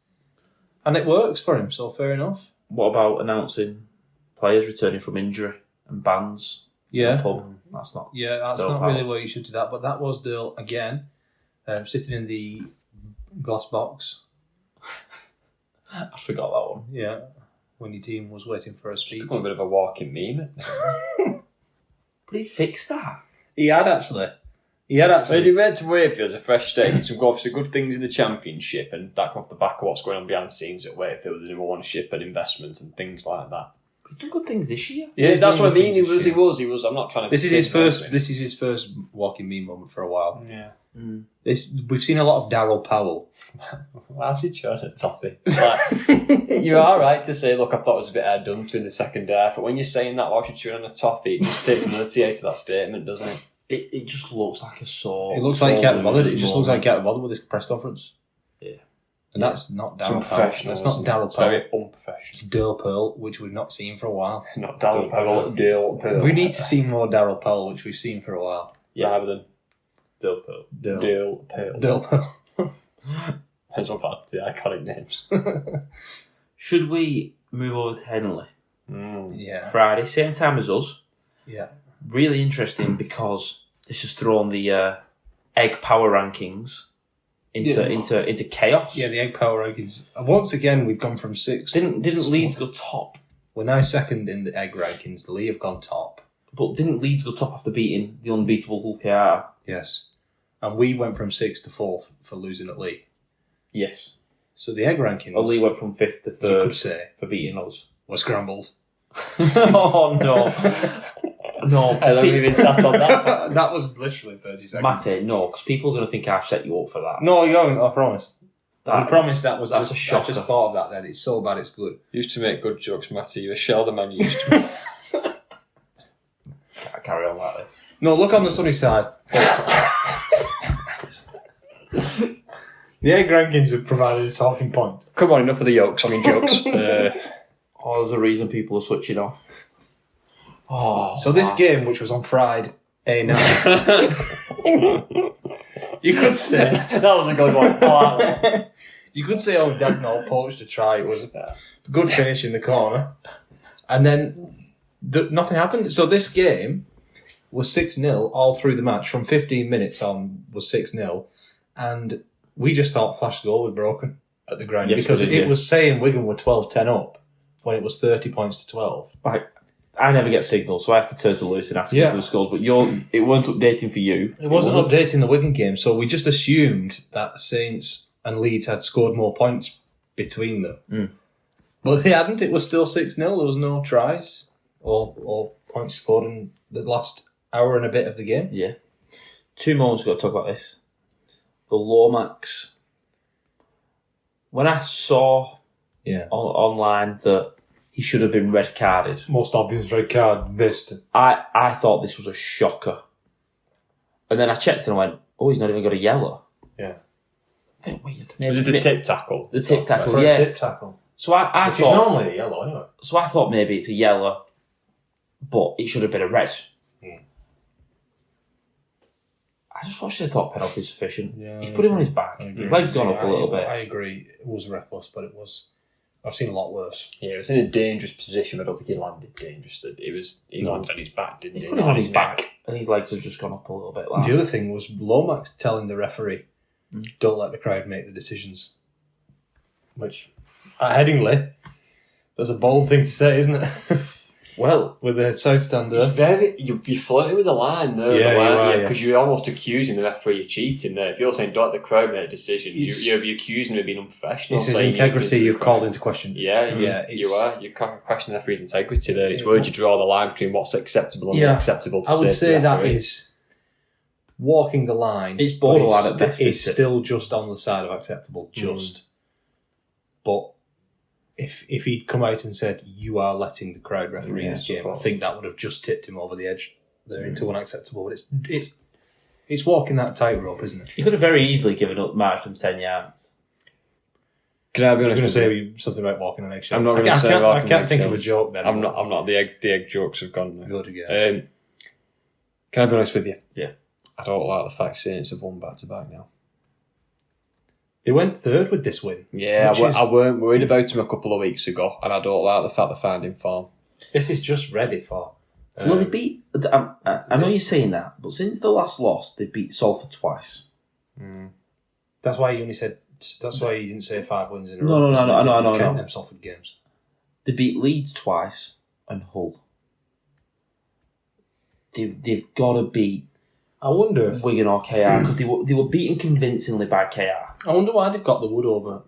And it works for him, so fair enough. What about announcing players returning from injury and bans? Yeah. Pub? That's not... Yeah, that's not really where you should do that. But that was Dale, again, sitting in the glass box. I forgot that one. Yeah. When your team was waiting for a speech. It's become a bit of a walking meme. But he fixed that. He had actually. He went to Wakefield as a fresh start. Did some obviously good things in the Championship, and that off the back of what's going on behind the scenes at Wakefield, the number 1 ship and investments and things like that. He's done good things this year. Yeah, that's what I mean. He was. I'm not trying to. This is his first walking meme moment for a while. Yeah. We've seen a lot of Darryl Powell. Why's he trying to toffee? Like, you are right to say, look, I thought it was a bit hard done to in the second half, but when you're saying that whilst you're chewing on a toffee, it just takes validity out of that statement, doesn't it? It just looks like a sore. It looks like he hadn't bothered. It just looks like he hadn't bothered with this press conference. Yeah. And that's not Darryl Powell. That's not Darryl Powell. Very unprofessional. It's Dale Pearl, which we've not seen for a while. Not Darryl Powell, Dale Pearl. We need to see more Darryl Powell, which we've seen for a while. Yeah, rather than Dale Pearl. Dale Pearl. Dale Pearl. That's one of the iconic names. Should we move over to Henley? Yeah. Friday, same time as us. Yeah. Really interesting because this has thrown the egg power rankings into chaos. Yeah, the egg power rankings. Once again, we've gone from 6. Didn't Leeds go top? We're now second in the egg rankings. The Lee have gone top. But didn't Leeds go top after beating the unbeatable Hull KR? Yes. And we went from 6th to 4th for losing at Lee. Yes. So the egg rankings... Well, Lee went from 5th to 3rd you could say, for beating us. were scrambled. Oh, no. No. I haven't even sat on that. That was literally 30 seconds. Matty, no, because people are going to think I've set you up for that. No, you haven't, I promise. I promise that's a shocker. I just thought of that then. It's so bad it's good. Used to make good jokes, Matty. You're a shell the man you used to. I carry on like this. No, look on the sunny side. The egg rankings have provided a talking point. Come on, enough of the jokes. I mean jokes. There's a reason people are switching off. So this game, which was on Friday night, you could say that was a good one. You could say, Dagnall poached a try. It was a good finish in the corner, and then nothing happened. So this game was 6-0 all through the match. From 15 minutes on was 6-0, and we just thought Flash's goal was broken at the ground because it was saying Wigan were 12-10 up when it was 30 points to 12. Right. I never get signals, so I have to turn to Lewis and ask him for the scores. But it weren't updating for you. It wasn't updating the Wigan game, so we just assumed that Saints and Leeds had scored more points between them. But they hadn't. It was still 6-0. There was no tries or points scored in the last hour and a bit of the game. Yeah. 2 moments ago to talk about this. The Lomax. When I saw online that he should have been red carded. Most obvious red card, missed. I thought this was a shocker. And then I checked and I went, he's not even got a yellow. Yeah. a bit weird. Was it the tip tackle? The tip tackle, For a yeah. tip tackle. So I Which is thought, normally a yellow, anyway. so I thought maybe it's a yellow, but it should have been a red. I just watched it, I thought penalty sufficient. Yeah, He's put him on his back. His leg gone up a little bit. I agree. It was reckless, but it was. I've seen a lot worse. Yeah, it was in a dangerous position. I don't think he landed dangerously. He landed on his back, didn't he? He's put him on his back, and his legs have just gone up a little bit. Like. The other thing was Lomax telling the referee, "Don't let the crowd make the decisions." Which, at Headingley, that's a bold thing to say, isn't it? Well, with the south stander. You're flirting with the line there, Yeah, because you're almost accusing the referee of cheating there. If you're saying don't let the crowd make decisions, you're accusing him of being unprofessional. It's his integrity you've called into question. Yeah, you are. You're questioning the referee's integrity there. It's where you draw the line between what's acceptable and unacceptable to say. I would to say the that referee. is walking the line. It's borderline but at best. It's still just on the side of acceptable, just. But if he'd come out and said, "You are letting the crowd referee this game," I think that would have just tipped him over the edge there into unacceptable. But it's walking that tightrope, isn't it? He could have very easily given up march from 10 yards. Can I be I'm honest going to with you? say something about walking an eggshell. I'm not going to say I walking can't think of a eggshells. joke then. I'm not. The egg jokes have gone now. Good again. Can I be honest with you? Yeah. I don't like the fact Saints have won back to back now. They went third with this win. Yeah, I weren't worried about him a couple of weeks ago, and I don't like the fact they found him form. This is just ready for. Well, they beat. I know you're saying that, but since the last loss, they beat Salford twice. That's why you only said. That's why you didn't say 5 wins in a No, row. no. Count them Salford games. They beat Leeds twice and Hull. They've got to beat I wonder if. Wigan or KR because they were beaten convincingly by KR. I wonder why they've got the wood over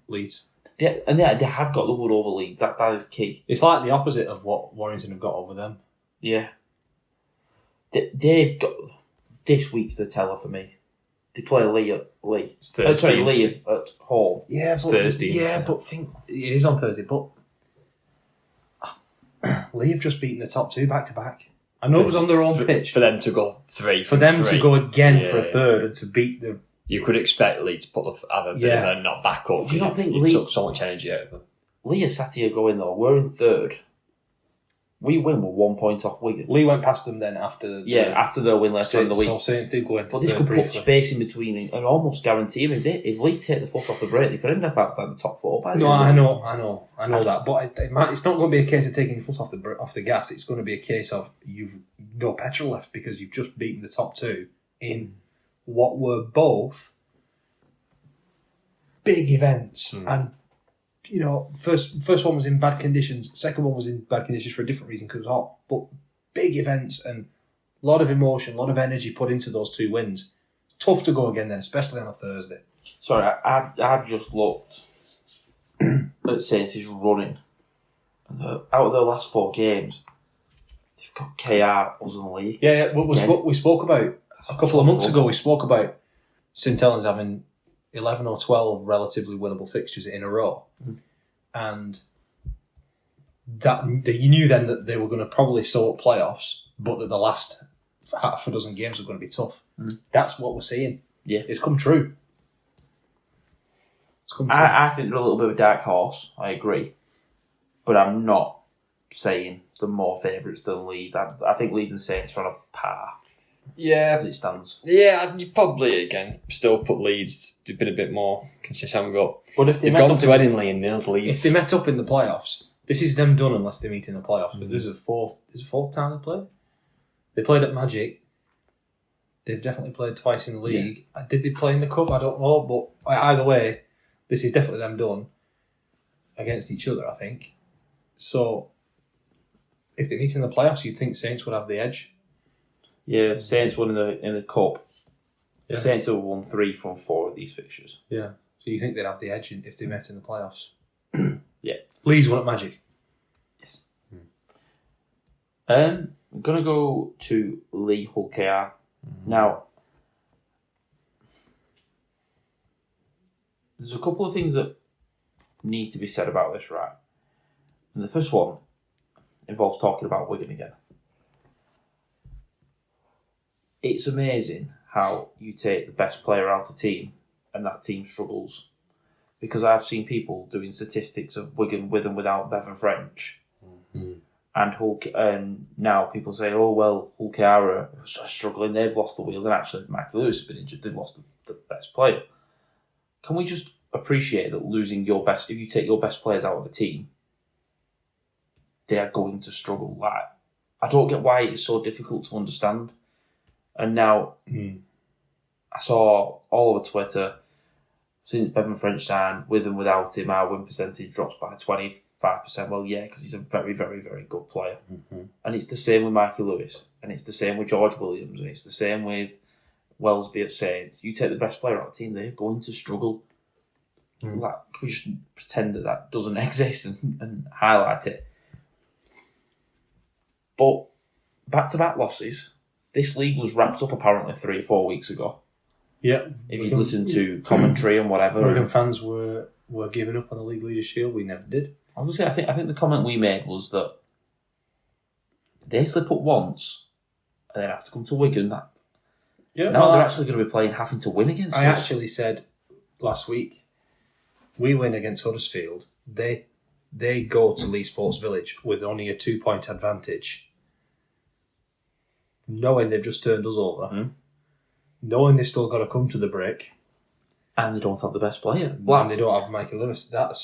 Leeds. They have got the wood over Leeds. That is key. It's like the opposite of what Warrington have got over them. Yeah. They've got. This week's the teller for me. They play Lee at Lee. It's Thursday. Lee at home. Yeah, It's Thursday, Yeah, isn't it? but think it is on Thursday. But Lee have just beaten the top two back to back. I know it was on their own pitch. For them to go three. For them to go again Yeah. for a third and to beat the. You could expect Leeds to have a bit of a not back up. Do you not think you Leeds- took so much energy out of them? Lee are sat here going though. We're in third. We win with 1 point off Wigan. Lee went past them then after. After their win later in the week. So Saints did go into But this third could put briefly. space in between and almost guarantee him if Lee take the foot off the brake, they could end up outside the top four. By the No, end of I the know that, but it's not going to be a case of taking your foot off the gas. It's going to be a case of you've no petrol left because you've just beaten the top two in what were both big events. And first one was in bad conditions. Second one was in bad conditions for a different reason because it was hot. But big events and a lot of emotion, a lot of energy put into those two wins. Tough to go again then, especially on a Thursday. Sorry, I've just looked at Saints' running. And out of their last 4 games, they've got KR, us and Lee. Yeah. We spoke about a couple of months tough. ago. We spoke about St Helens having 11 or 12 relatively winnable fixtures in a row, and that you knew then that they were going to probably sew up playoffs, but that the last half a dozen games were going to be tough. That's what we're seeing. Yeah. It's come true. I think they're a little bit of a dark horse, I agree. But I'm not saying they're more favourites than Leeds. I think Leeds and Saints are on a par Yeah. as it stands. Yeah, you probably, again, still put Leeds. They've been a bit more consistent. But if They've gone to Headingley and nailed Leeds. If they met up in the playoffs, this is them done unless they meet in the playoffs. But there's a fourth time they played. They played at Magic. They've definitely played twice in the league. Did they play in the cup? I don't know. But either way, this is definitely them done against each other, I think. So if they meet in the playoffs, you'd think Saints would have the edge. Yeah, the Saints won in the cup. The Yeah. Saints have won 3 from 4 of these fixtures. Yeah. So you think they'd have the edge if they met in the playoffs? Yeah. Leeds won at Magic. Yes. I'm going to go to Lee Hull KR. Now, there's a couple of things that need to be said about this, right? And the first one involves talking about Wigan again. It's amazing how you take the best player out of the team and that team struggles. Because I've seen people doing statistics of Wigan with and without Bevan French. And Hulk, and now people say, oh, well, Hull KR are struggling, they've lost the wheels, and actually Michael Lewis has been injured, they've lost the best player. Can we just appreciate that losing your best, if you take your best players out of a team, they are going to struggle? Like, I don't get why it's so difficult to understand. And now, I saw all over Twitter, since Bevan French signed, with and without him, our win percentage drops by 25%. Well, yeah, because he's a very, very, very good player. And it's the same with Mikey Lewis, and it's the same with George Williams, and it's the same with Wellesby at Saints. You take the best player out of the team, they're going to struggle. Like, can we just pretend that doesn't exist and highlight it? But back-to-back losses. This league was wrapped up apparently 3 or 4 weeks ago. Yeah. If you'd listened to commentary and whatever. Wigan fans were giving up on the League Leaders Shield. We never did. I was gonna say, I think the comment we made was that they slip up once and then have to come to Wigan. Now they're actually going to be having to win against us. I actually said last week, we win against Huddersfield. They go to Lee Sports Village with only a 2-point advantage, knowing they've just turned us over, knowing they've still got to come to the break, and they don't have the best player. And they don't have Michael Lewis. That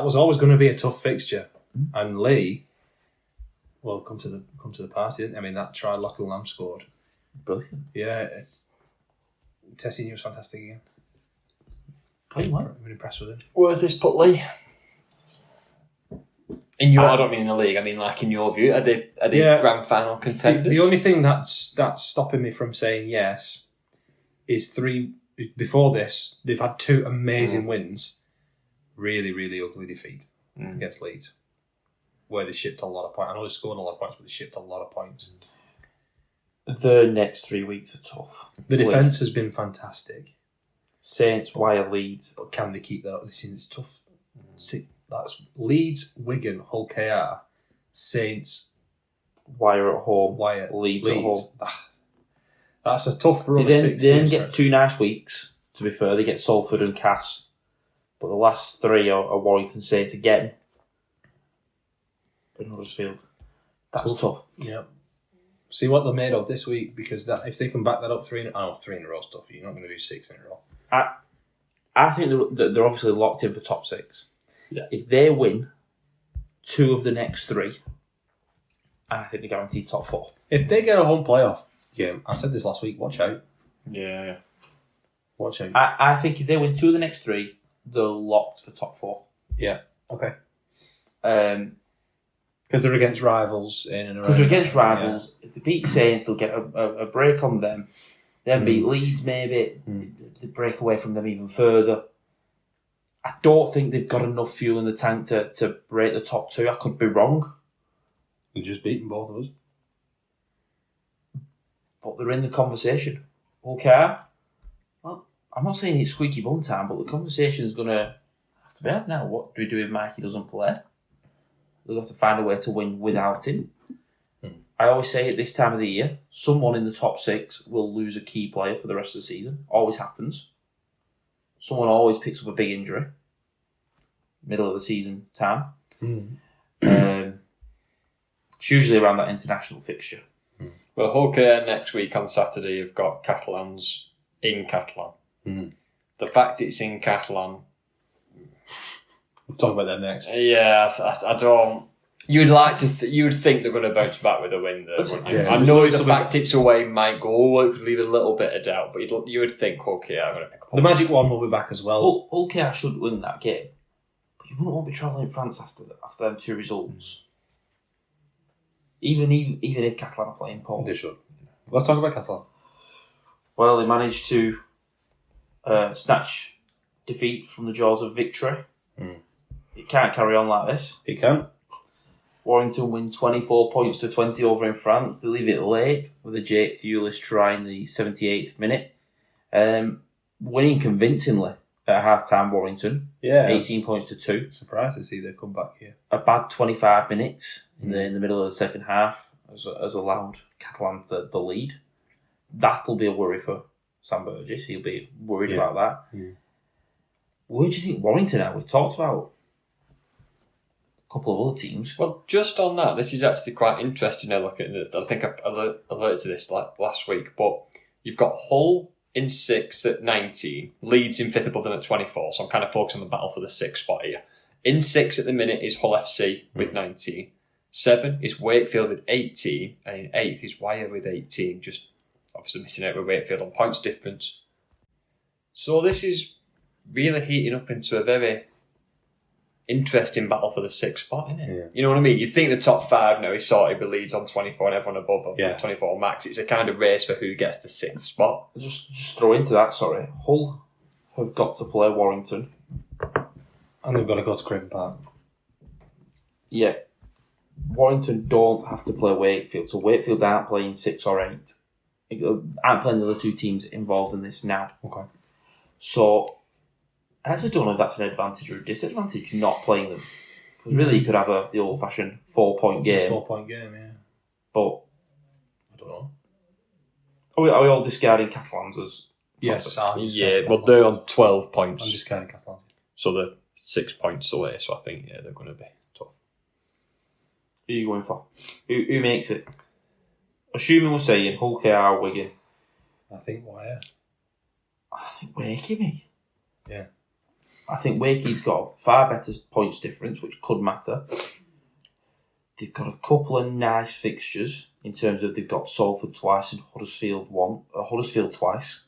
was always going to be a tough fixture. And Lee, well, come to the party, didn't he? I mean, that try Lachlan Lamb scored. Brilliant. Yeah, Tessie was fantastic again. Playing well. I've been impressed with him. Where's this put Lee? I don't mean in the league. I mean, like, in your view, are they grand final contenders? The only thing that's stopping me from saying yes is before this, they've had 2 amazing wins, really, really ugly defeat against Leeds, where they shipped a lot of points. I know they scored a lot of points, but they shipped a lot of points. The next 3 weeks are tough. The defence has been fantastic. Saints, Wire, Leeds. But can they keep that up? This is tough. See, that's Leeds, Wigan, Hull KR, Saints, Wire at home, Leeds at home. That's a tough run. They then get 2 nice weeks, to be fair. They get Salford and Cass. But the last 3 are Warrington Saints again. In Huddersfield. That's tough. Yeah. See what they're made of this week, because if they can back that up 3 in a row stuff, you're not going to do 6 in a row. I think they're obviously locked in for top 6. Yeah. If they win 2 of the next 3, I think they're guaranteed top 4. If they get a home playoff game, I said this last week, watch out. Yeah. Watch out. I think if they win 2 of the next 3, they're locked for top 4. Yeah. Okay. Because they're against rivals in and around. Because they're against rivals. If they beat Saints, they'll get a break on them. Then beat Leeds, maybe. They break away from them even further. I don't think they've got enough fuel in the tank to break the top 2. I could be wrong. They've just beaten both of us. But they're in the conversation. Okay. Well, I'm not saying it's squeaky bum time, but the conversation is going to have to be had now. What do we do if Mikey doesn't play? They'll have to find a way to win without him. I always say at this time of the year, someone in the top 6 will lose a key player for the rest of the season. Always happens. Someone always picks up a big injury. Middle of the season time. It's usually around that international fixture. Well, Hull KR next week on Saturday have got Catalans in Catalan. The fact it's in Catalan... We'll talk about that next. Yeah, I don't... You'd like to... you'd think they're going to bounce back with a win there, wouldn't you? Yeah, I know the fact it's away might go, it could leave a little bit of doubt, but you would think Hull KR are going to pick up. The Magic One will be back as well. Hull KR should win that game. But you wouldn't want to be travelling in France after them 2 results. Even if Catalan are playing Paul. They should. Let's talk about Catalan. Well, they managed to snatch defeat from the jaws of victory. It can't carry on like this. It can. Warrington win 24 points to 20 over in France. They leave it late with a Jake Fewless try in the 78th minute. Winning convincingly at half-time, Warrington. Yeah. 18 points to 2. Surprised to see they come back here. A bad 25 minutes in the middle of the second half has allowed Catalan the lead. That'll be a worry for Sam Burgess. He'll be worried about that. Yeah. Where do you think Warrington are? We've talked about a couple of other teams. Well, just on that, this is actually quite interesting. Now looking at this, I think I alerted to this last week, but you've got Hull in 6th at 19, Leeds in 5th above them at 24, so I'm kind of focusing on the battle for the 6th spot here. In 6th at the minute is Hull FC with 19. 7 is Wakefield with 18, and in 8th is Wyre with 18, just obviously missing out with Wakefield on points difference. So this is really heating up into a very interesting battle for the 6th spot, isn't it? Yeah. You know what I mean? You think the top 5 now is sorted with Leeds on 24 and everyone above on 24 max. It's a kind of race for who gets the 6th spot. Just throw into that, Hull have got to play Warrington. And they've got to go to Craven Park. Yeah. Warrington don't have to play Wakefield, so Wakefield aren't playing 6 or 8. Aren't playing the other 2 teams involved in this now. Okay. So I actually don't know if that's an advantage or a disadvantage not playing them. Because really you could have the old-fashioned 4-point game. 4-point game, yeah. But I don't know. Are we all discarding Catalans as yes, well they're on 12 points. I'm discarding Catalans. So they're 6 points away, so I think they're going to be tough. Who are you going for? Who makes it? Assuming we're saying Hull, KR, Wigan. I think Wyre. I think Wakey, mate. Yeah. I think Wakey's got far better points difference, which could matter. They've got a couple of nice fixtures in terms of they've got Salford twice and Huddersfield twice.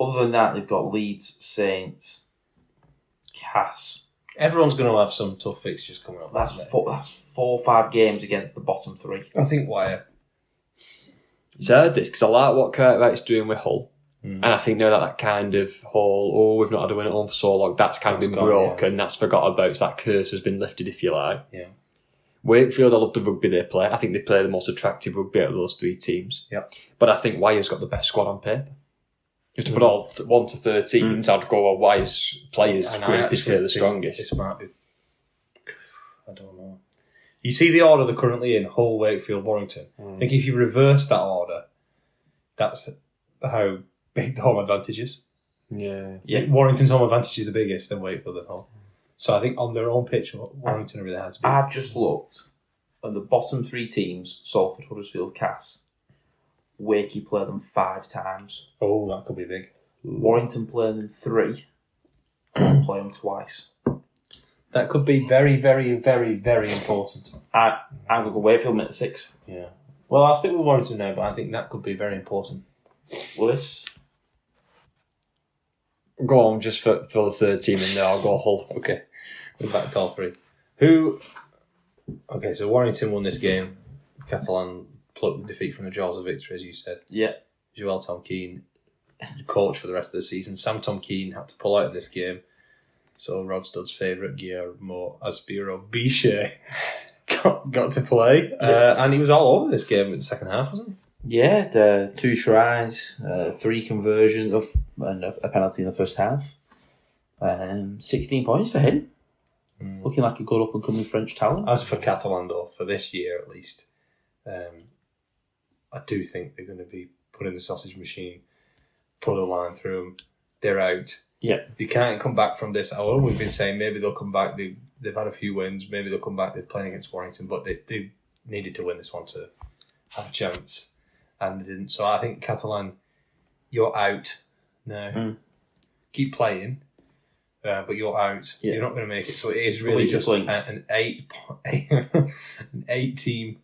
Other than that, they've got Leeds, Saints, Cass. Everyone's going to have some tough fixtures coming up. That's 4 or 5 games against the bottom 3. I think Wyre. It's hard this because I like what Cartwright's doing with Hull. And I think now that kind of whole, we've not had a win at home for so long, that's kind of been broken, that's forgot about, so that curse has been lifted, if you like. Yeah. Wakefield, I love the rugby they play. I think they play the most attractive rugby out of those 3 teams. Yeah. But I think Wyre's got the best squad on paper. You have to put all 1 to 13, so I'd go Wyre's players group is the strongest. This might be, I don't know. You see the order they're currently in, Hull, Wakefield, Warrington. I think if you reverse that order, that's how big the home advantage is. Yeah. Warrington's home advantage is the biggest, then Wakefield and Hull. So I think on their own pitch, Warrington are really hard to beat. I've just looked at the bottom 3 teams, Salford, Huddersfield, Cass. Wakey play them 5 times. Oh, that could be big. Warrington play them 3. Hull play them twice. That could be very, very, very, very important. I'm going to go Wakefield at 6. Yeah. Well, I'll stick with Warrington now, but I think that could be very important. Willis? Go on, just for the 3rd team in there, I'll go Hull. Okay. We're back to all 3. Okay, so Warrington won this game. Catalan plucked the defeat from the jaws of victory, as you said. Yeah. Joel Tom Keane, coach for the rest of the season. Sam Tom Keane had to pull out of this game. So Rod Studd's favourite, Guillermo Aspiro Biche, got to play. And he was all over this game in the second half, wasn't he? Yeah, the 2 tries, 3 conversions, and a penalty in the first half. 16 points for him. Looking like a good up-and-coming French talent. As for Catalan, though, for this year at least, I do think they're going to be putting the sausage machine, put a line through them. They're out. Yeah. They can't come back from this. We've been saying maybe they'll come back. They've had a few wins. Maybe they'll come back. They're playing against Warrington, but they needed to win this one to have a chance. And they didn't. So I think Catalan, you're out now. Keep playing, but you're out. Yeah. You're not going to make it. So it is really just an 8-team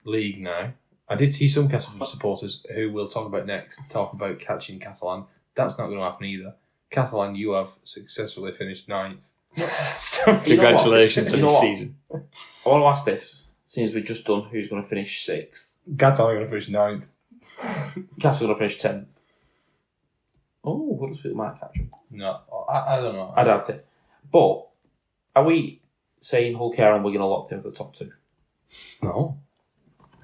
league now. I did see some Catalan supporters who we'll talk about next talk about catching Catalan. That's not going to happen either. Catalan, you have successfully finished 9th. Congratulations on the season. I want to ask this, since we've just done who's going to finish 6th. Catalan are going to finish 9th. Cass are going to finish 10th. Oh, Huddersfield might catch them. No, I don't know. I doubt it. But are we saying Hull, KR and Wigan are locked in for the top 2? No.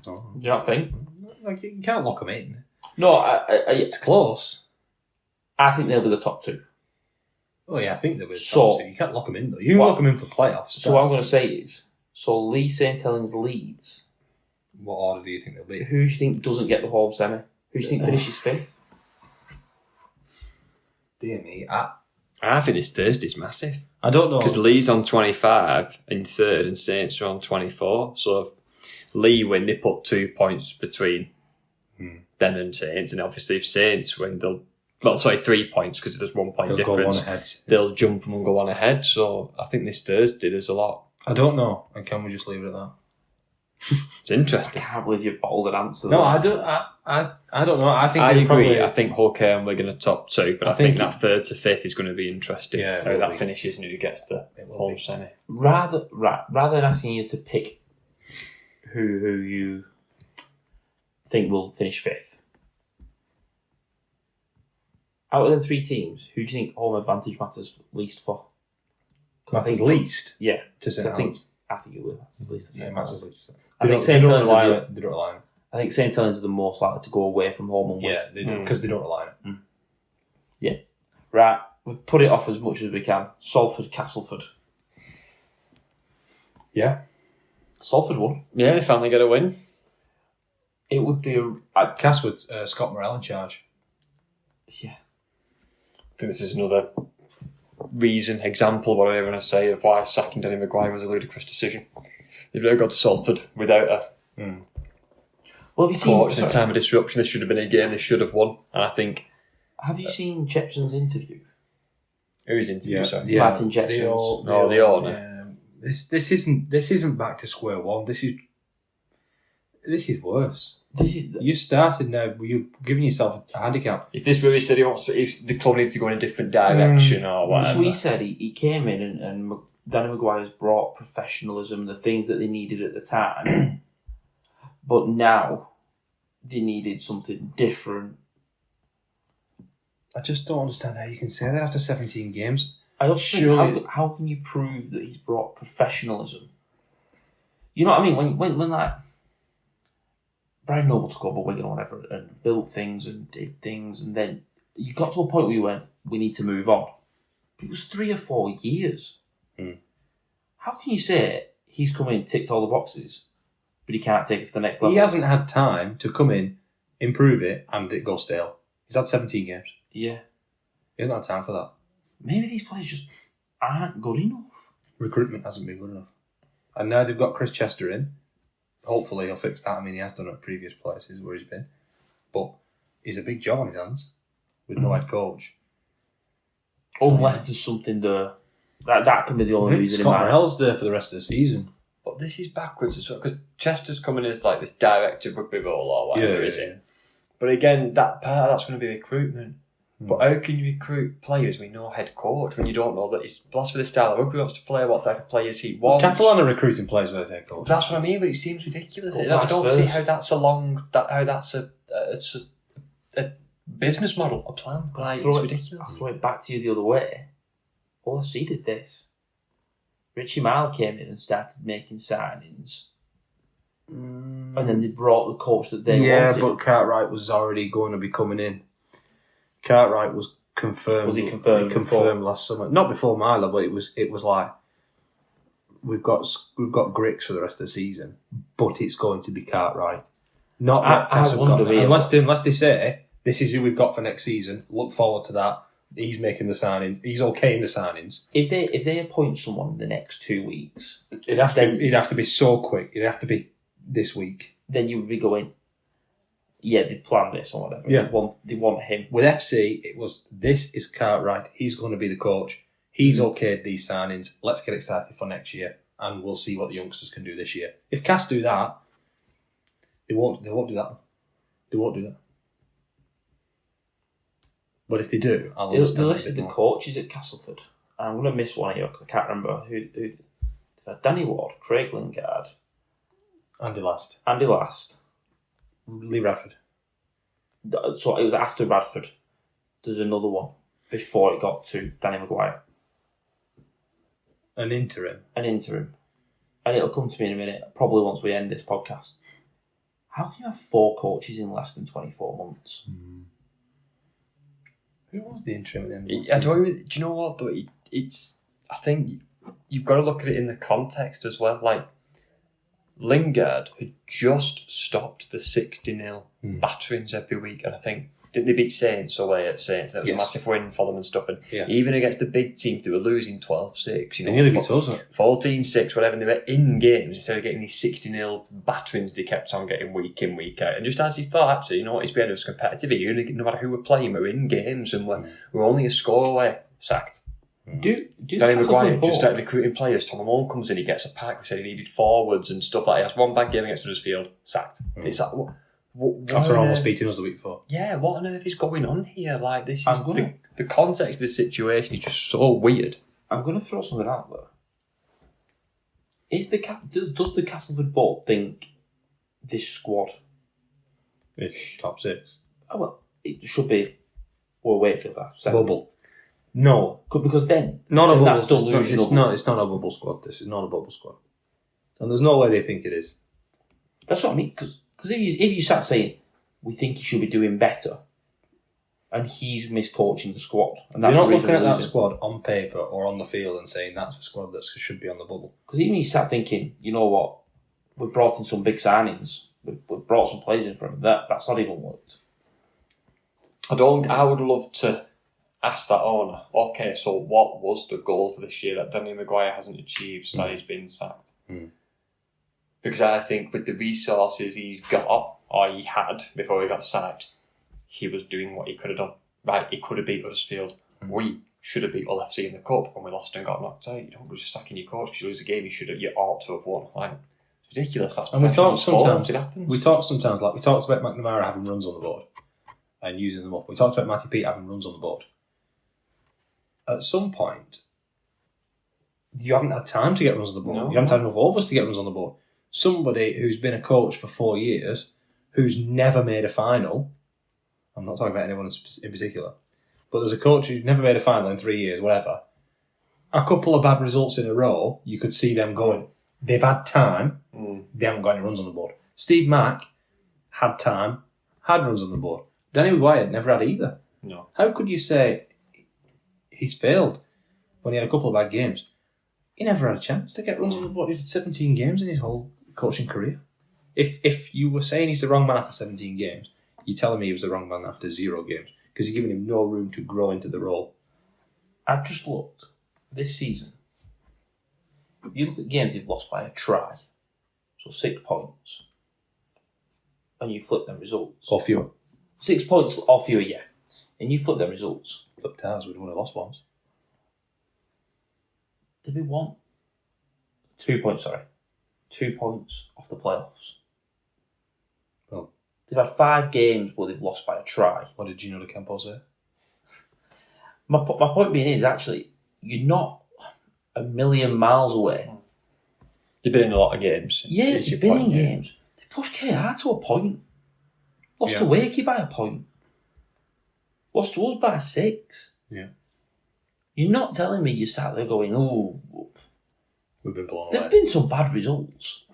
Do you not think? Like, you can't lock them in. No, it's close. I think they'll be the top 2. Oh yeah, I think they'll be the top 2. You can't lock them in though. You can lock them in for playoffs. So what I'm going to say is, Lee St Helens Leeds. What order do you think they'll be? Who do you think doesn't get the home semi? Who do you think finishes 5th? Dear me, I think this Thursday's massive. I don't know. Because Lee's on 25 in third and Saints are on 24. So if Lee win, they put 2 points between them and Saints. And obviously if Saints win, 3 points because there's 1 point They'll difference. go one ahead. They'll jump and go on ahead. So I think this Thursday there's a lot. I don't know. And can we just leave it at that? It's interesting. I can't believe you bottled an answer. No, I don't. I don't know. I think I it'll agree. Probably, I think Hull and Wigan are top 2, but I think that 3rd to 5th is going to be interesting. Yeah, how it will that be. finishes and who gets the Hull semi. Rather than asking you to pick who you think will finish 5th, out of the 3 teams, who do you think home advantage matters least for? matters least Yeah, to St. I think Helens. it will matters least. Yeah, matters least. I think St. Helens rely are on it. They don't rely on it. I think St. Helens are the most likely to go away from home and win. Yeah, they do because they don't rely on it. Yeah. Right, we've put it off as much as we can. Salford, Castleford. Yeah, Salford won. Yeah, they finally get a win. It would be Caswood, Scott Morrell in charge. yeah. I think this is another example, whatever you want to say, of why sacking Danny Maguire was a ludicrous decision. They've now got to Salford without a Well, have you seen? coach in a time of disruption. This should have been a game they should have won. And I think... Have you seen Jepson's interview? Who's interview, sorry? Martin Jepson's. The owner. Yeah. This isn't back to square one. This is worse. You started now. You're giving yourself a handicap. Is this where he said he wants to, if the club needs to go in a different direction or whatever? So he said he came in and Danny Maguire's brought professionalism, the things that they needed at the time, but now they needed something different. I just don't understand how you can say that after 17 games. I also Surely think how can you prove that he's brought professionalism? You know what I mean? When like Brian Noble took over Wigan or whatever and built things and did things, and then you got to a point where you went, we need to move on. But it was 3 or 4 years. How can you say he's come in, ticked all the boxes, but he can't take us to the next level? He hasn't had time to come in, improve it, and it go stale. He's had 17 games. Yeah. He hasn't had time for that. Maybe these players just aren't good enough. Recruitment hasn't been good enough. And now they've got Chris Chester in. Hopefully he'll fix that. I mean, he has done it at previous places where he's been. But he's a big job on his hands with no head coach. Unless there's something there. That can be the only reason. Scott Morrell's there for the rest of the season. But this is backwards as well, because Chester's coming as like this director of rugby role or whatever, is it? But again, that part, that's going to be recruitment. But how can you recruit players with no head coach when you don't know that he's lost for the style of rugby he wants to play, what type of players he wants? Catalan are recruiting players with head coach. That's what I mean, but it seems ridiculous. Well, I don't see how that's a business model, a plan. Like, it's ridiculous. I'll throw it back to you the other way. OFC did this. Richie Mile came in and started making signings. And then they brought the coach that they wanted. Yeah, but Cartwright was already going to be coming in. Cartwright was confirmed. Was he confirmed? He confirmed last summer. Not before Milo, but it was like we've got Grix for the rest of the season, but it's going to be Cartwright. Not I wonder unless they say this is who we've got for next season. Look forward to that. He's making the signings. He's okay in the signings. If they appoint someone in the next 2 weeks, It'd have to be so quick. It'd have to be this week. then you would be going, yeah, they planned this or whatever. Yeah. They want him. With FC, it was, this is Cartwright. He's going to be the coach. He's okayed these signings. Let's get excited for next year, and we'll see what the youngsters can do this year. If Cass do that, they won't do that. They won't do that. But if they do, I'll They understand. listed the coaches at Castleford. And I'm going to miss one here because I can't remember who. They've had Danny Ward, Craig Lingard, Andy Last. Andy Last. Lee Radford. So it was after Radford. There's another one before it got to Danny Maguire. An interim. An interim. And it'll come to me in a minute, probably once we end this podcast. How can you have 4 coaches in less than 24 months? Who was the interim at the end of the Do you know what, though? I think you've got to look at it in the context as well. Like Lingard had just stopped the 60-0 batterings every week, and I think, didn't they beat Saints away at Saints? That was a massive win for them and stuff, and even against the big teams, they were losing 12-6, They nearly beat us, 14-6, whatever, and they were in games instead of getting these 60-0 batterings they kept on getting week in, week out. And just as you thought, actually, you know what, he's being as competitive here, no matter who we're playing, we're in games, and we're only a score away, sacked. Danny Maguire just started recruiting players. Tom Malone comes in, he gets a pack. We said he needed forwards and stuff like that. He has one bad game against Huddersfield, sacked. It's like, what After almost beating us the week before. Yeah, what on earth is going on here? Like, this is the context of the situation is just so weird. I'm going to throw something out there. Does the Castleford board think this squad It's top 6. Oh well, it should be. We'll wait for that. Bubble. No. Because then... Not a bubble. That's delusional. It's not a bubble squad. This is not a bubble squad. And there's no way they think it is. That's what I mean. Because if you start saying, we think he should be doing better, and he's miscoaching the squad, and that's You're not the reason looking at we're that losing. squad on paper or on the field and saying that's a squad that should be on the bubble. Because even you start thinking, you know what, we've brought in some big signings, we've brought some players in from him, that's not even worked. I would love to ask that owner, okay, so what was the goal for this year that Danny Maguire hasn't achieved so that he's been sacked? Because I think with the resources he's got, or he had before he got sacked, he was doing what he could have done. Right, he could have beat Huddersfield. We should have beat Hull FC in the cup when we lost and got knocked out. You don't just sacking your coach because you lose a game you ought to have won. Like, it's ridiculous. That's And we talk sometimes. It happens. We talked about McNamara having runs on the board and using them up. We talked about Matty Pete having runs on the board. At some point, you haven't had time to get runs on the board. No. You haven't had enough overs to get runs on the board. Somebody who's been a coach for 4 years, who's never made a final. I'm not talking about anyone in particular, but there's a coach who's never made a final in 3 years, whatever. A couple of bad results in a row, you could see them going. They've had time. They haven't got any runs on the board. Steve Mack had time, had runs on the board. Danny Maguire never had either. No. How could you say he's failed when he had a couple of bad games? He never had a chance to get runs on the board. He's had 17 games in his whole coaching career. If you were saying he's the wrong man after 17 games, you're telling me he was the wrong man after 0 games because you're giving him no room to grow into the role. I've just looked this season. You look at games they've lost by a try, so 6 points, and you flip them results. Or fewer. 6 points or fewer, yeah. And you flip them results. Flipped ours, we'd won a lost once. Did we won? 2 points, sorry. 2 points off the playoffs. Well, They've had 5 games where they've lost by a try. what did Gino De Campo say? My point being is, actually, you're not a million miles away. You've been in a lot of games. Yeah, is you've your been in point, yeah. games. They pushed KR to a point. Lost Yeah. to Wakey by a point. Lost to us by 6. Yeah. You're not telling me you sat there going, oh, We've been blown there away. have been some bad results.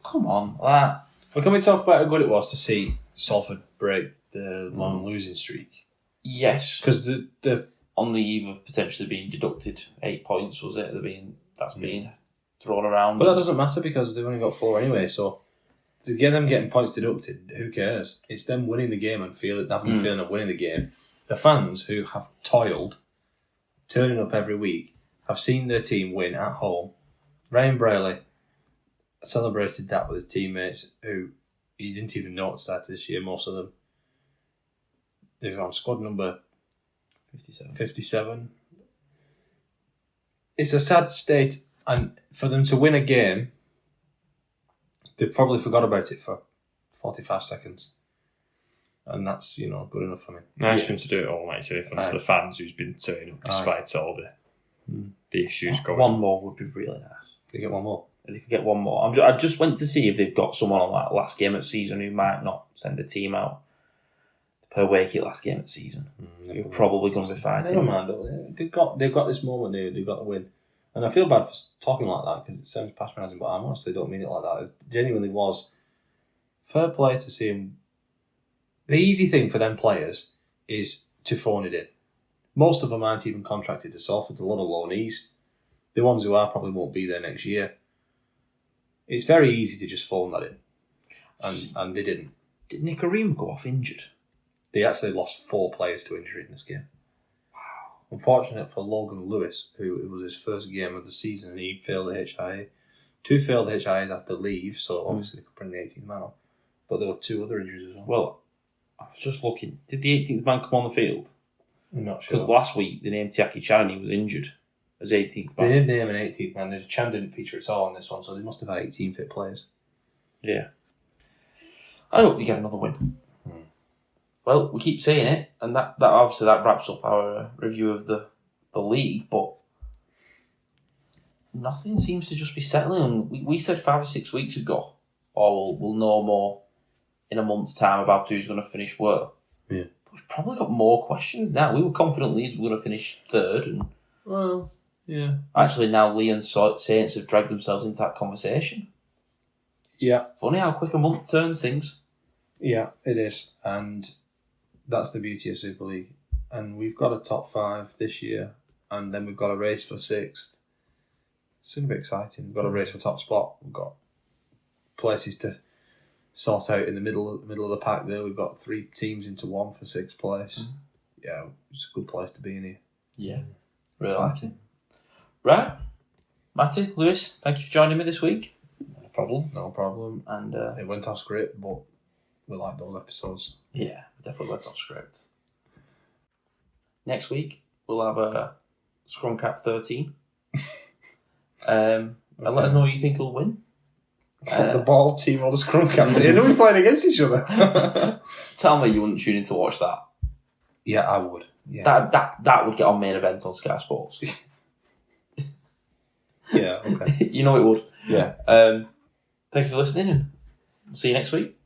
Come on. Well, can we talk about how good it was to see Salford break the long losing streak? Yes. Because the On the eve of potentially being deducted 8 points, was it? That's being thrown around. But that doesn't matter because they've only got 4 anyway. So to get them getting points deducted, who cares? It's them winning the game and having the feeling of winning the game. The fans who have toiled, turning up every week, have seen their team win at home. Ryan Brayley celebrated that with his teammates who he didn't even know it started this year, most of them. They're on squad number 57. It's a sad state, and for them to win a game, they probably forgot about it for 45 seconds. And that's, good enough for me. Nice for him to do it all, like you say, for the fans who's been turning up despite all the issues going on. One more would be really nice. They get one more. If they could get one more. I just went to see if they've got someone on that last game of the season who might not send a team out to play Wakey last game of the season. You're probably going to be fighting. Never mind, though. They've got this moment there. They've got the win. And I feel bad for talking like that because it sounds patronising, but I honestly don't mean it like that. It genuinely was fair play to see him. The easy thing for them players is to phone it in. Most of them aren't even contracted to Salford. A lot of loanees. The ones who are probably won't be there next year. It's very easy to just phone that in. And they didn't. Did Nicarima go off injured? They actually lost 4 players to injury in this game. Wow. Unfortunate for Logan Lewis, who it was his first game of the season, and he failed the HIA. 2 failed HIAs after leave, so obviously they could bring the 18th man on. But there were 2 other injuries as well. Well, I was just looking. Did the 18th man come on the field? I'm not sure. Because last week they named Tiaki Chani was injured as 18th They man. didn't name an 18th man. Chan didn't feature at all on this one, so they must have had 18 fit players. Yeah. I hope we get another win. Well, we keep saying it, and that obviously that wraps up our review of the league, but nothing seems to just be settling. We said 5 or 6 weeks ago, we'll know more in a month's time about who's going to finish where. Yeah. But we've probably got more questions now. We were confident Leeds were going to finish 3rd, and Well, yeah. actually now Lee and Saints have dragged themselves into that conversation. Yeah. Funny how quick a month turns things. Yeah, it is. And that's the beauty of Super League. And we've got a top 5 this year, and then we've got a race for 6th. It's going to be exciting. We've got a race for top spot. We've got places to sort out in the middle of the pack there. We've got 3 teams into 1 for 6th place. Yeah, it's a good place to be in here. Yeah. Really exciting. Right. Matty, Lewis, thank you for joining me this week. No problem. And It went off script, but we like those episodes. yeah, definitely went off script. Next week, we'll have a Scrum Cap 13. And let us know who you think will win. The ball team or the scrum captains. Are we playing against each other? Tell me you wouldn't tune in to watch that. Yeah, I would. Yeah. That would get on main event on Sky Sports. Yeah, okay. You know it would. Yeah. Thank you for listening, and see you next week.